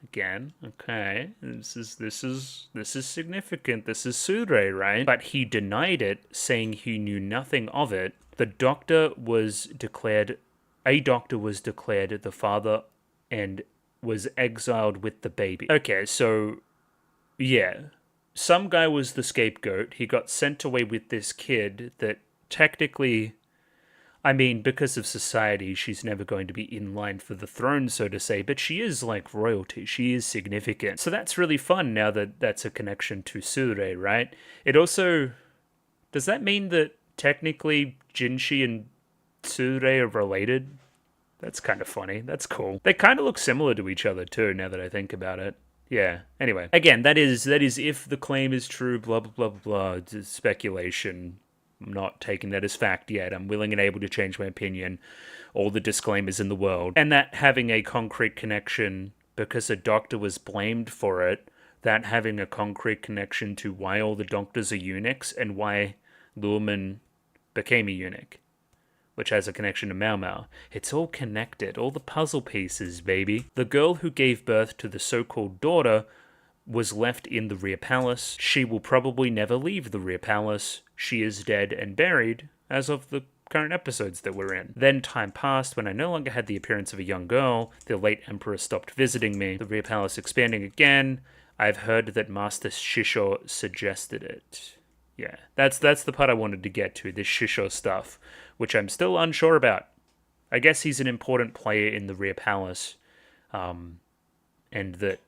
Again, okay, this is significant. This is Sure, right? But he denied it, saying he knew nothing of it. A doctor was declared the father and was exiled with the baby. Okay, so yeah, some guy was the scapegoat. He got sent away with this kid that technically I mean, because of society, she's never going to be in line for the throne, so to say, but she is like royalty. She is significant. So that's really fun now that that's a connection to Sure, right? It also... Does that mean that technically Jinshi and Sure are related? That's kind of funny. That's cool. They kind of look similar to each other too, now that I think about it. Yeah. Anyway, again, that is if the claim is true, blah blah blah blah. It's speculation. I'm not taking that as fact yet. I'm willing and able to change my opinion. All the disclaimers in the world. And that having a concrete connection because a doctor was blamed for it, that having a concrete connection to why all the doctors are eunuchs and why Luhrmann became a eunuch, which has a connection to Mau Mau. It's all connected. All the puzzle pieces, baby. The girl who gave birth to the so-called daughter was left in the rear palace. She will probably never leave the rear palace. She is dead and buried as of the current episodes that we're in. Then time passed when I no longer had the appearance of a young girl. The late emperor stopped visiting me. The rear palace expanding again. I've heard that Master Shisho suggested it. Yeah, that's the part I wanted to get to, this Shisho stuff, which I'm still unsure about. I guess he's an important player in the rear palace. And that,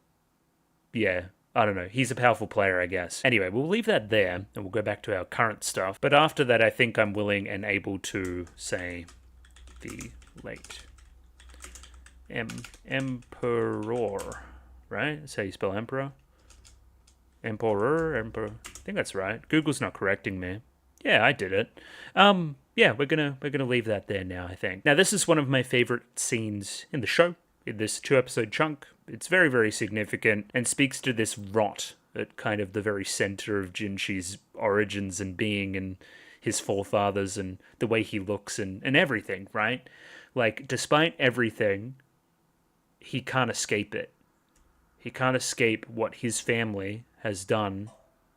yeah, I don't know. He's a powerful player, I guess. Anyway, we'll leave that there, and we'll go back to our current stuff. But after that, I think I'm willing and able to say the late Emperor, right? That's how you spell emperor. Emperor. I think that's right. Google's not correcting me. Yeah, I did it. Yeah, we're gonna leave that there now, I think. Now, this is one of my favorite scenes in the show, in this 2-episode chunk. It's very, very significant and speaks to this rot at kind of the very center of Jinshi's origins and being and his forefathers and the way he looks and everything, right? Like, despite everything, he can't escape it. He can't escape what his family has done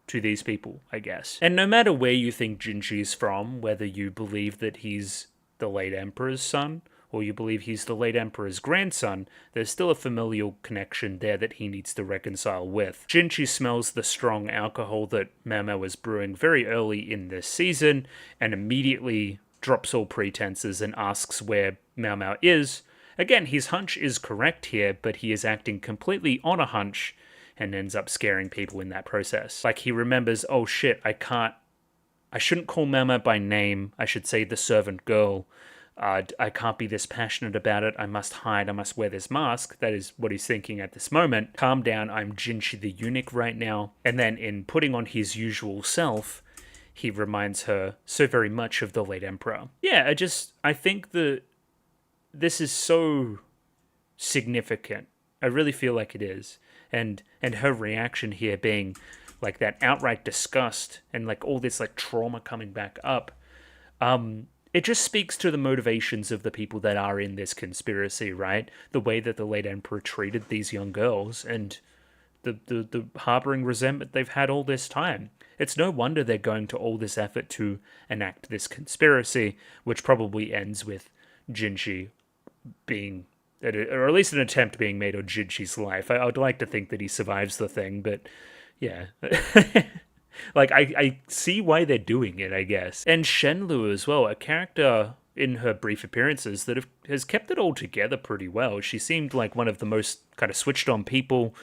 to these people, I guess. And no matter where you think Jinshi's from, whether you believe that he's the late emperor's son, or you believe he's the late emperor's grandson, there's still a familial connection there that he needs to reconcile with. Jinshi smells the strong alcohol that Mau Mau was brewing very early in this season, and immediately drops all pretenses and asks where Mau Mau is. Again, his hunch is correct here, but he is acting completely on a hunch, and ends up scaring people in that process. Like, he remembers, oh shit, I shouldn't call Mau Mau by name, I should say the servant girl. I can't be this passionate about it, I must hide, I must wear this mask. That is what he's thinking at this moment. Calm down, I'm Jinshi the eunuch right now. And then in putting on his usual self, he reminds her so very much of the late emperor. Yeah, I think this is so significant. I really feel like it is. And her reaction here being like that outright disgust and like all this like trauma coming back up, it just speaks to the motivations of the people that are in this conspiracy, right? The way that the late emperor treated these young girls and the harboring resentment they've had all this time. It's no wonder they're going to all this effort to enact this conspiracy, which probably ends with Jinshi being... or at least an attempt being made on Jinshi's life. I would like to think that he survives the thing, but yeah. Like, I see why they're doing it, I guess. And Shenlu as well, a character in her brief appearances that has kept it all together pretty well. She seemed like one of the most kind of switched on people,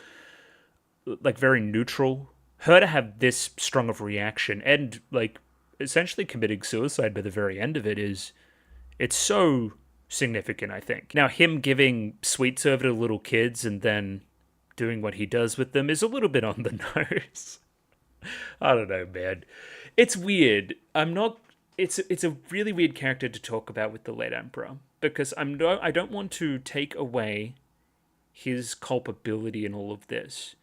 like very neutral. Her to have this strong of reaction and like essentially committing suicide by the very end of it it's so significant, I think. Now, him giving sweets over to little kids and then doing what he does with them is a little bit on the nose. I don't know, man. It's weird. It's a really weird character to talk about with the late emperor because I don't want to take away his culpability in all of this.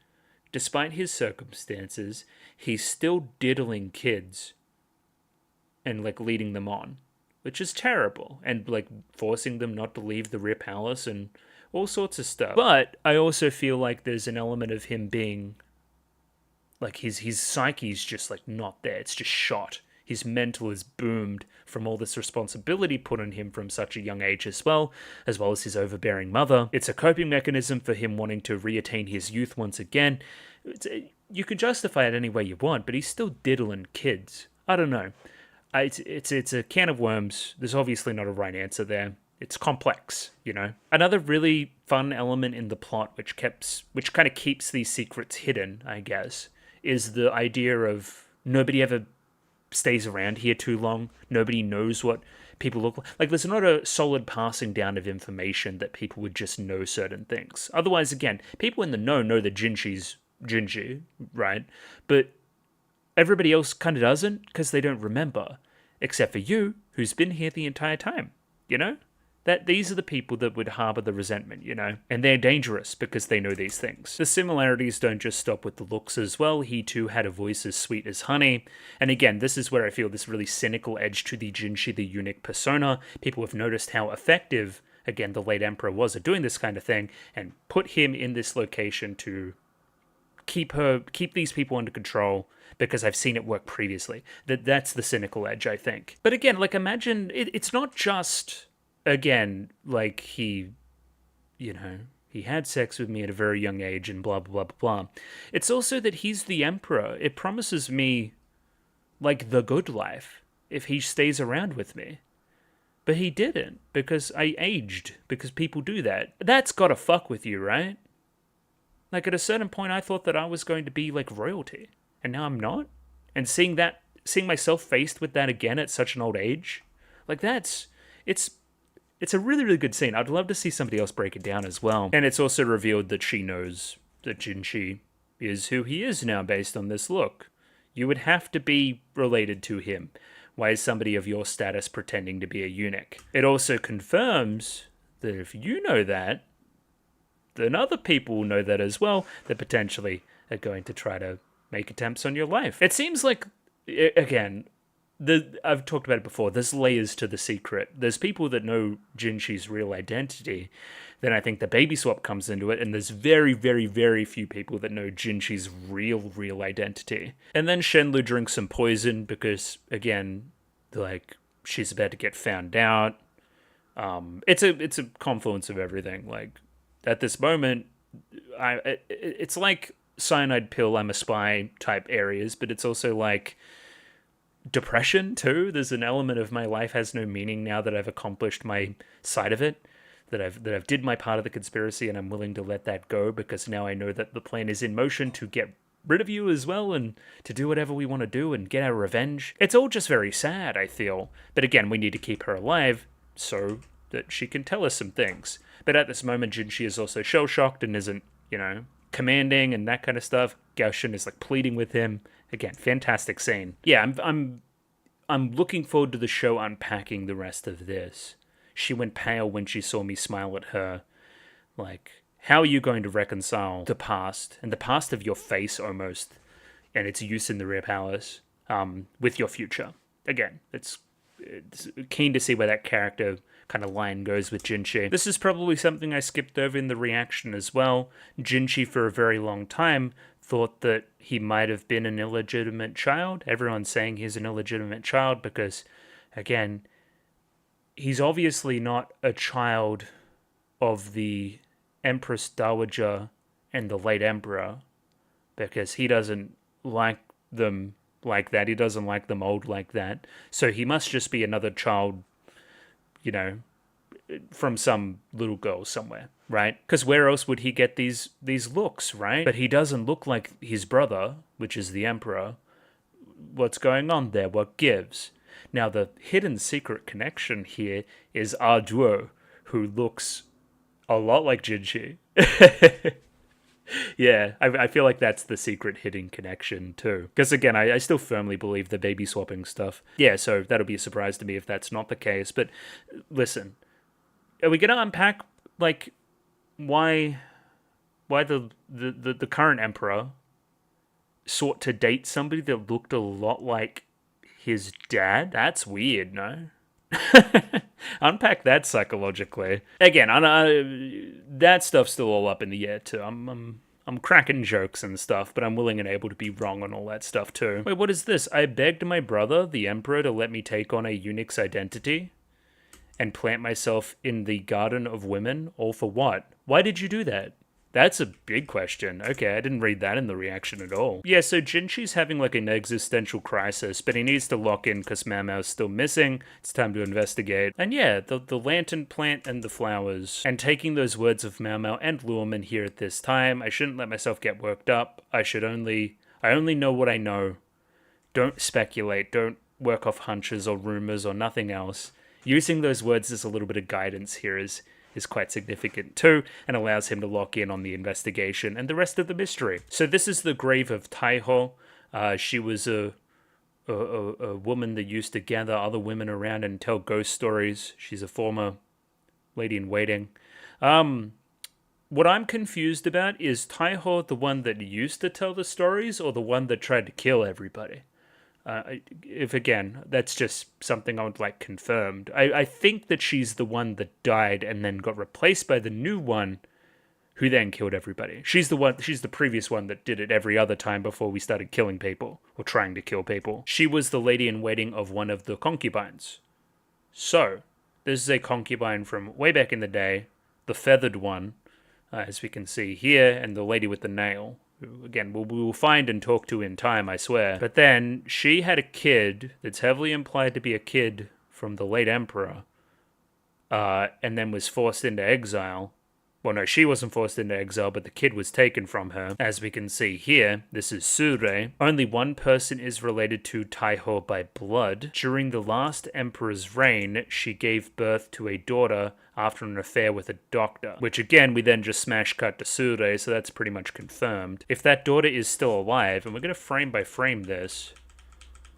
Despite his circumstances, he's still diddling kids and like leading them on, which is terrible, and like forcing them not to leave the rear palace and all sorts of stuff. But I also feel like there's an element of him being like his psyche's just like not there. It's just shot. His mental is boomed from all this responsibility put on him from such a young age as well as his overbearing mother. It's a coping mechanism for him wanting to reattain his youth once again. You can justify it any way you want, but he's still diddling kids. I don't know. It's a can of worms. There's obviously not a right answer there. It's complex, you know. Another really fun element in the plot, which kind of keeps these secrets hidden, I guess, is the idea of nobody ever stays around here too long. Nobody knows what people look like. Like, there's not a solid passing down of information that people would just know certain things. Otherwise, again, people in the know that Jinshi's Jinshi, right? But everybody else kind of doesn't because they don't remember, except for you, who's been here the entire time, you know? That these are the people that would harbor the resentment, you know? And they're dangerous because they know these things. The similarities don't just stop with the looks as well. He too had a voice as sweet as honey. And again, this is where I feel this really cynical edge to the Jinshi the eunuch persona. People have noticed how effective, again, the late emperor was at doing this kind of thing, and put him in this location to keep these people under control because I've seen it work previously. That's the cynical edge, I think. But again, like, imagine it's not just, again, like, he had sex with me at a very young age and blah blah blah blah. It's also that he's the emperor. It promises me like the good life if he stays around with me. But he didn't because I aged, because people do that. That's gotta fuck with you, right? Like, at a certain point, I thought that I was going to be like royalty, and now I'm not. And seeing myself faced with that again at such an old age, like, it's a really, really good scene. I'd love to see somebody else break it down as well. And it's also revealed that she knows that Jinshi is who he is now based on this look. You would have to be related to him. Why is somebody of your status pretending to be a eunuch? It also confirms that if you know that, then other people will know that as well, that potentially are going to try to make attempts on your life. It seems like, again, I've talked about it before, there's layers to the secret. There's people that know Jinshi's real identity. Then I think the baby swap comes into it, and there's very, very, very few people that know Jinshi's real identity. And then Shenlu drinks some poison because, again, like, she's about to get found out. It's a confluence of everything. Like, at this moment, it's like cyanide pill, I'm a spy type areas, but it's also like depression too. There's an element of my life has no meaning now that I've accomplished my side of it, that I've did my part of the conspiracy, and I'm willing to let that go because now I know that the plan is in motion to get rid of you as well and to do whatever we want to do and get our revenge. It's all just very sad, I feel. But again, we need to keep her alive so that she can tell us some things. But at this moment, Jinshi is also shell-shocked and isn't, commanding and that kind of stuff. Gaoshin is like pleading with him. Again, fantastic scene. Yeah, I'm looking forward to the show unpacking the rest of this. She went pale when she saw me smile at her. Like, how are you going to reconcile the past, and the past of your face almost, and its use in the Rear Palace, with your future? Again, it's keen to see where that character kind of line goes with Jinshi. This is probably something I skipped over in the reaction as well. Jinshi, for a very long time, thought that he might have been an illegitimate child. Everyone's saying he's an illegitimate child because, again, he's obviously not a child of the Empress Dowager and the late Emperor because he doesn't like them like that. He doesn't like them old like that. So he must just be another child, from some little girl somewhere, right? Because where else would he get these looks, right? But he doesn't look like his brother, which is the Emperor. What's going on there? What gives? Now, the hidden secret connection here is Arduo, who looks a lot like Jinshi. Yeah, I feel like that's the secret hidden connection too. Because again, I still firmly believe the baby swapping stuff. Yeah, so that'll be a surprise to me if that's not the case. But listen, are we going to unpack, like, why the current emperor sought to date somebody that looked a lot like his dad? That's weird, no? Unpack that psychologically. Again, that stuff's still all up in the air too. I'm cracking jokes and stuff, but I'm willing and able to be wrong on all that stuff too. Wait, what is this? I begged my brother, the emperor, to let me take on a eunuch's identity and plant myself in the garden of women. All for what? Why did you do that? That's a big question. Okay, I didn't read that in the reaction at all. Yeah, so Jinshi's having like an existential crisis, but he needs to lock in because Mau Mau's still missing. It's time to investigate. And yeah, the lantern plant and the flowers. And taking those words of Mau Mau and Luhrmann here at this time, I shouldn't let myself get worked up. I only know what I know. Don't speculate. Don't work off hunches or rumors or nothing else. Using those words as a little bit of guidance here is quite significant too, and allows him to lock in on the investigation and the rest of the mystery. So this is the grave of Taiho. She was a woman that used to gather other women around and tell ghost stories. She's a former lady in waiting. What I'm confused about is Taiho the one that used to tell the stories or the one that tried to kill everybody? If again, that's just something I would like confirmed. I think that she's the one that died and then got replaced by the new one who then killed everybody. She's the previous one that did it every other time before we started killing people or trying to kill people. She was the lady in waiting of one of the concubines. So, this is a concubine from way back in the day, the feathered one, as we can see here, and the lady with the nail. Again, we will find and talk to in time, I swear. But then, she had a kid that's heavily implied to be a kid from the late emperor, and then was forced into exile. Well, no, she wasn't forced into exile, but the kid was taken from her. As we can see here, this is Surei. Only one person is related to Taiho by blood. During the last emperor's reign, she gave birth to a daughter after an affair with a doctor. Which again, we then just smash cut to Surei, so that's pretty much confirmed. If that daughter is still alive, and we're going to frame by frame this,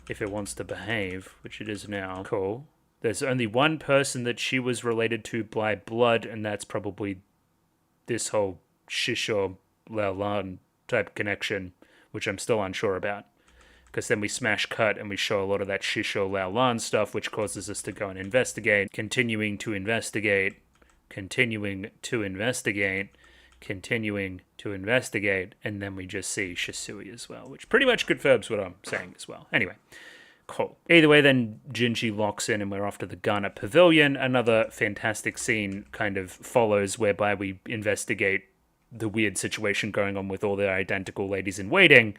if it wants to behave, which it is now. Cool. There's only one person that she was related to by blood, and that's probably this whole Shisho Laolan type connection, which I'm still unsure about. Because then we smash cut and we show a lot of that Shisho Laolan stuff, which causes us to go and investigate, continuing to investigate, continuing to investigate, continuing to investigate, and then we just see Shisui as well, which pretty much confirms what I'm saying as well. Anyway. Cool. Either way, then Jinchi locks in and we're off to the Garnet Pavilion. Another fantastic scene kind of follows whereby we investigate the weird situation going on with all the identical ladies in waiting,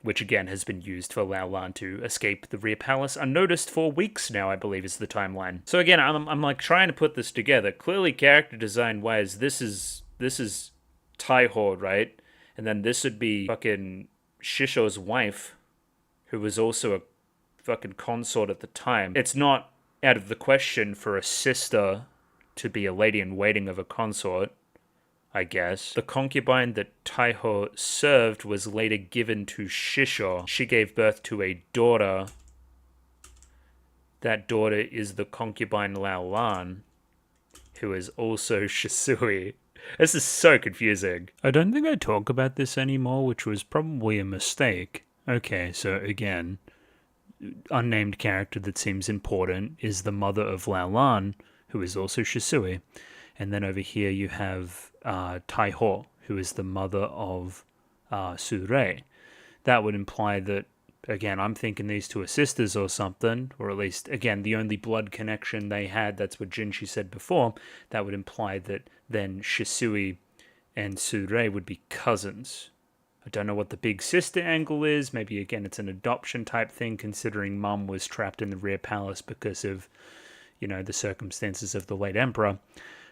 which again has been used for Laolan to escape the rear palace unnoticed for weeks now, I believe is the timeline. So again, I'm like trying to put this together. Clearly character design wise, this is Taiho, right? And then this would be fucking Shisho's wife, who was also a fucking consort at the time. It's not out of the question for a sister to be a lady in waiting of a consort, I guess. The concubine that Taiho served was later given to Shisho. She gave birth to a daughter. That daughter is the concubine Laolan, who is also Shisui. This is so confusing. I don't think I talk about this anymore, which was probably a mistake. Okay, so again, unnamed character that seems important is the mother of Laolan, who is also Shisui. And then over here you have Taiho, who is the mother of Surei. That would imply that, again, I'm thinking these two are sisters or something, or at least, again, the only blood connection they had, that's what Jinshi said before, that would imply that then Shisui and Surei would be cousins. I don't know what the big sister angle is. Maybe, again, it's an adoption type thing, considering Mum was trapped in the rear palace because of, the circumstances of the late emperor.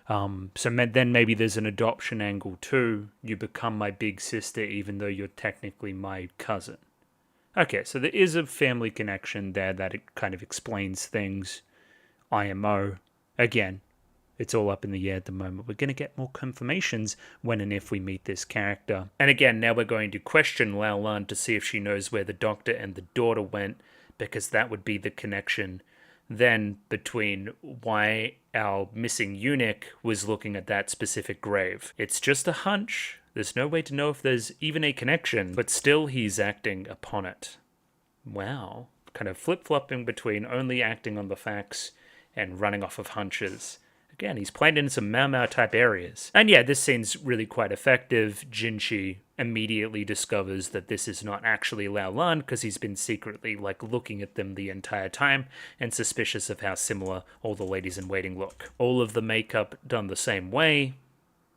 So then maybe there's an adoption angle too. You become my big sister even though you're technically my cousin. Okay, so there is a family connection there that it kind of explains things. IMO. Again, it's all up in the air at the moment. We're going to get more confirmations when and if we meet this character. And again, now we're going to question Laolan to see if she knows where the doctor and the daughter went, because that would be the connection then between why our missing eunuch was looking at that specific grave. It's just a hunch. There's no way to know if there's even a connection, but still he's acting upon it. Wow. Kind of flip-flopping between only acting on the facts and running off of hunches. Again, he's playing in some Mau Mau type areas. And yeah, this scene's really quite effective. Jinshi immediately discovers that this is not actually Laolan because he's been secretly looking at them the entire time and suspicious of how similar all the ladies in waiting look. All of the makeup done the same way.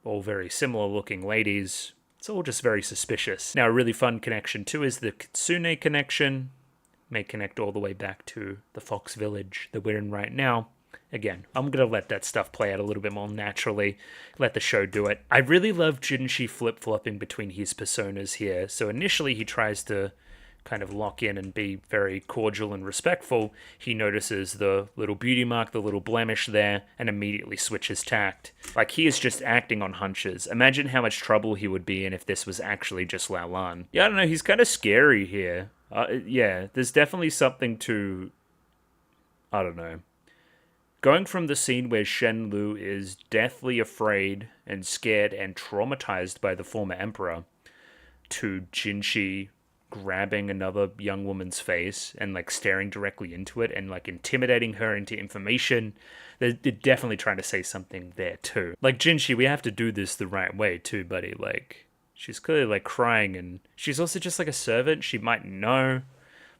all very similar looking ladies. It's all just very suspicious. Now, a really fun connection too is the Kitsune connection. May connect all the way back to the Fox Village that we're in right now. Again, I'm going to let that stuff play out a little bit more naturally, let the show do it. I really love Jinshi flip-flopping between his personas here. So initially he tries to kind of lock in and be very cordial and respectful. He notices the little beauty mark, the little blemish there, and immediately switches tact. Like, he is just acting on hunches. Imagine how much trouble he would be in if this was actually just Lao Lan. Yeah, I don't know, he's kind of scary here. Yeah, there's definitely something to... I don't know. Going from the scene where Shen Lu is deathly afraid and scared and traumatized by the former emperor to Jinshi grabbing another young woman's face and like staring directly into it and like intimidating her into information, they're definitely trying to say something there too. Like, Jinshi, we have to do this the right way too, buddy. Like, she's clearly like crying, and she's also just like a servant. She might know.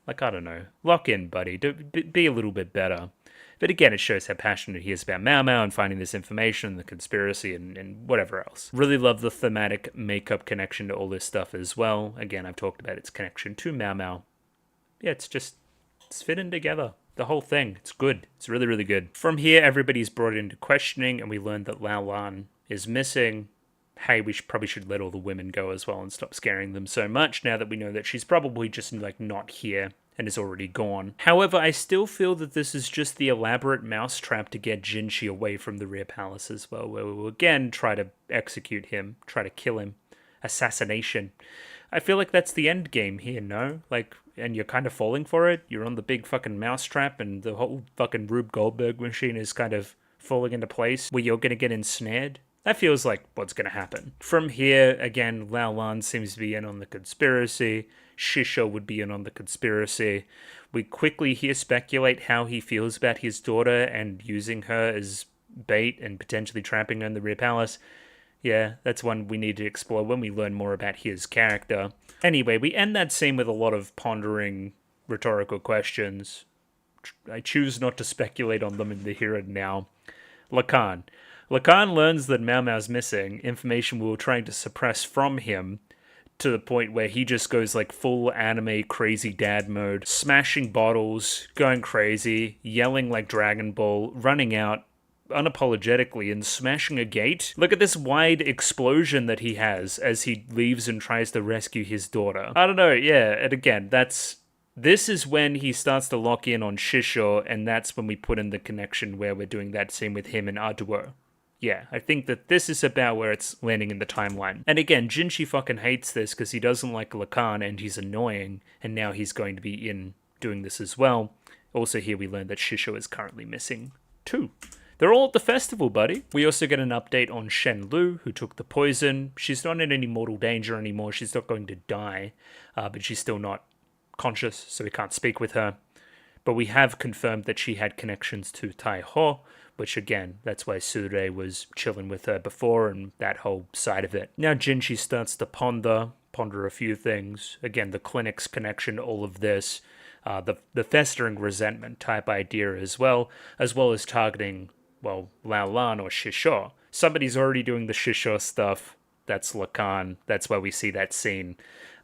Like, I don't know. Lock in, buddy. Be a little bit better. But again, it shows how passionate he is about Mao Mao and finding this information, the conspiracy, and whatever else. Really love the thematic makeup connection to all this stuff as well. Again, I've talked about its connection to Mao Mao. Yeah, it's fitting together. The whole thing. It's good. It's really, really good. From here, everybody's brought into questioning, and we learned that Lao Lan is missing. Hey, we probably should let all the women go as well and stop scaring them so much now that we know that she's probably just like not here and is already gone. However, I still feel that this is just the elaborate mousetrap to get Jinshi away from the rear palace as well, where we will again try to execute him, try to kill him. Assassination. I feel like that's the end game here, no? Like, and you're kind of falling for it. You're on the big fucking mousetrap, and the whole fucking Rube Goldberg machine is kind of falling into place where you're gonna get ensnared. That feels like what's going to happen. From here, again, Lao Lan seems to be in on the conspiracy. Shisho would be in on the conspiracy. We quickly here speculate how he feels about his daughter and using her as bait and potentially trapping her in the rear palace. Yeah, that's one we need to explore when we learn more about his character. Anyway, we end that scene with a lot of pondering rhetorical questions. I choose not to speculate on them in the here and now. Lacan. Lacan learns that Mao Mao's missing, information we were trying to suppress from him, to the point where he just goes like full anime crazy dad mode, smashing bottles, going crazy, yelling like Dragon Ball, running out unapologetically and smashing a gate. Look at this wide explosion that he has as he leaves and tries to rescue his daughter. I don't know, yeah, and again, this is when he starts to lock in on Shisho, and that's when we put in the connection where we're doing that scene with him and Aduo. Yeah, I think that this is about where it's landing in the timeline. And again, Jinshi fucking hates this because he doesn't like Lacan and he's annoying, and now he's going to be in doing this as well. Also here we learn that Shisho is currently missing too. They're all at the festival, buddy. We also get an update on Shen Lu, who took the poison. She's not in any mortal danger anymore. She's not going to die, but she's still not conscious, so we can't speak with her. But we have confirmed that she had connections to Tai Ho, which again, that's why Sure was chilling with her before and that whole side of it. Now Jinshi starts to ponder a few things. Again, the clinic's connection, all of this, the festering resentment type idea as well as targeting, well, Lao Lan or Shisho. Somebody's already doing the Shisho stuff. That's Lacan. That's why we see that scene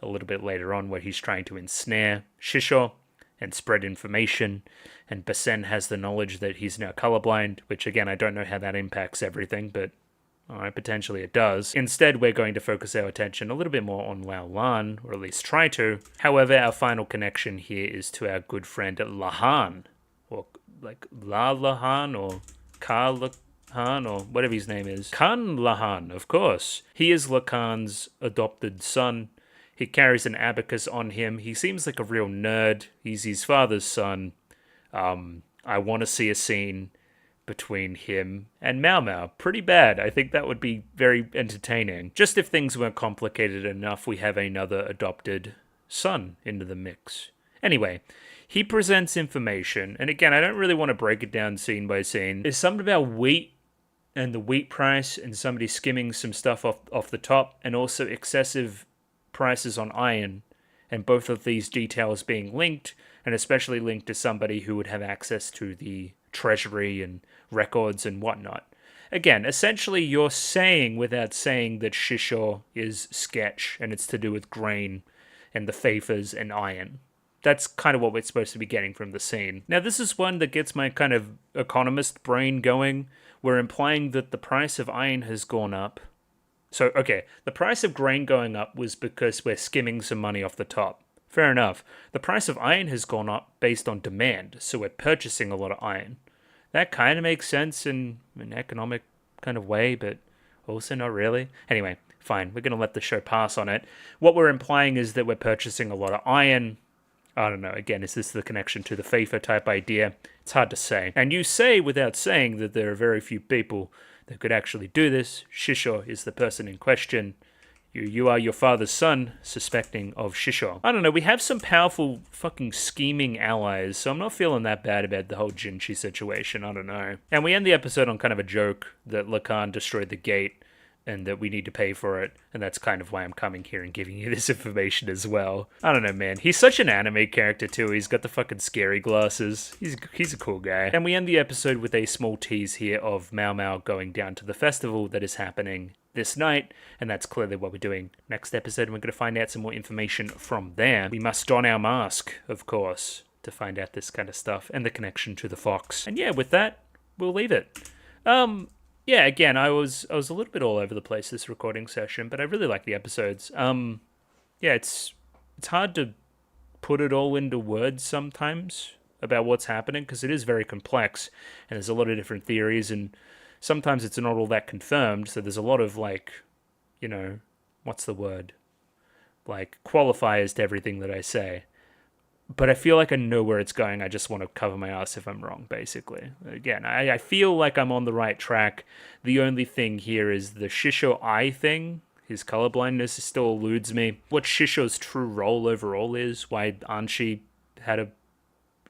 a little bit later on where he's trying to ensnare Shisho and spread information, and Basen has the knowledge that he's now colorblind, which again, I don't know how that impacts everything, but alright, potentially it does. Instead, we're going to focus our attention a little bit more on Lao Lan, or at least try to. However, our final connection here is to our good friend Lahan, or like La Lahan, or Ka Lahan, or whatever his name is. Khan Lahan, of course. He is Lacan's adopted son. He carries an abacus on him. He seems like a real nerd. He's his father's son. I want to see a scene between him and Mao Mao. Pretty bad. I think that would be very entertaining. Just if things weren't complicated enough, we have another adopted son into the mix. Anyway, he presents information. And again, I don't really want to break it down scene by scene. There's something about wheat and the wheat price and somebody skimming some stuff off the top, and also excessive prices on iron, and both of these details being linked, and especially linked to somebody who would have access to the treasury and records and whatnot. again, essentially you're saying without saying that shisho is sketch and it's to do with grain and the favors and iron. That's kind of what we're supposed to be getting from the scene. Now, this is one that gets my kind of economist brain going. We're implying that the price of iron has gone up. So, okay, the price of grain going up was because we're skimming some money off the top. Fair enough. The price of iron has gone up based on demand, so we're purchasing a lot of iron. That kind of makes sense in an economic kind of way, but also not really. Anyway, fine, we're going to let the show pass on it. What we're implying is that we're purchasing a lot of iron. I don't know, again, is this the connection to the FIFA type idea? It's hard to say. And you say without saying that there are very few people that could actually do this. Shisho is the person in question. You are your father's son, suspecting of shisho. I don't know, we have some powerful fucking scheming allies, so I'm not feeling that bad about the whole Jinchi situation, I don't know. And we end the episode on kind of a joke that Lacan destroyed the gate and that we need to pay for it, and that's kind of why I'm coming here and giving you this information as well. I don't know, man. He's such an anime character, too. He's got the fucking scary glasses. He's a cool guy. And we end the episode with a small tease here of Mao Mao going down to the festival that is happening this night, and that's clearly what we're doing next episode, and we're going to find out some more information from there. We must don our mask, of course, to find out this kind of stuff, and the connection to the fox. And yeah, with that, we'll leave it. Yeah, again, I was a little bit all over the place this recording session, but I really like the episodes. Yeah, it's hard to put it all into words sometimes about what's happening, because it is very complex, and there's a lot of different theories, and sometimes it's not all that confirmed, so there's a lot of, like, you know, what's the word? Like, qualifiers to everything that I say. But I feel like I know where it's going. I just want to cover my ass if I'm wrong, basically. Again, I feel like I'm on the right track. The only thing here is the Shisho eye thing. His colorblindness still eludes me. What Shisho's true role overall is, why Anshi had a,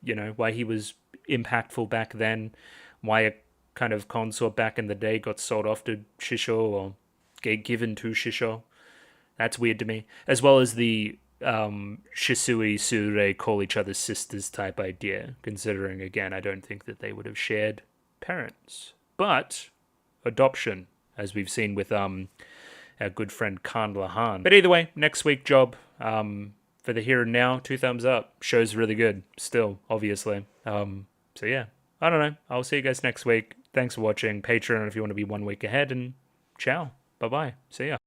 you know, why he was impactful back then, why a kind of consort back in the day got sold off to Shisho or given to Shisho. That's weird to me. As well as the Shisui, Sure call each other sisters type idea, considering, again, I don't think that they would have shared parents. But adoption, as we've seen with our good friend Khan Lahan. But either way, next week job. For the here and now, 2 thumbs up. Show's really good, still, obviously. So yeah, I don't know. I'll see you guys next week. Thanks for watching. Patreon if you want to be 1 week ahead, and ciao. Bye-bye. See ya.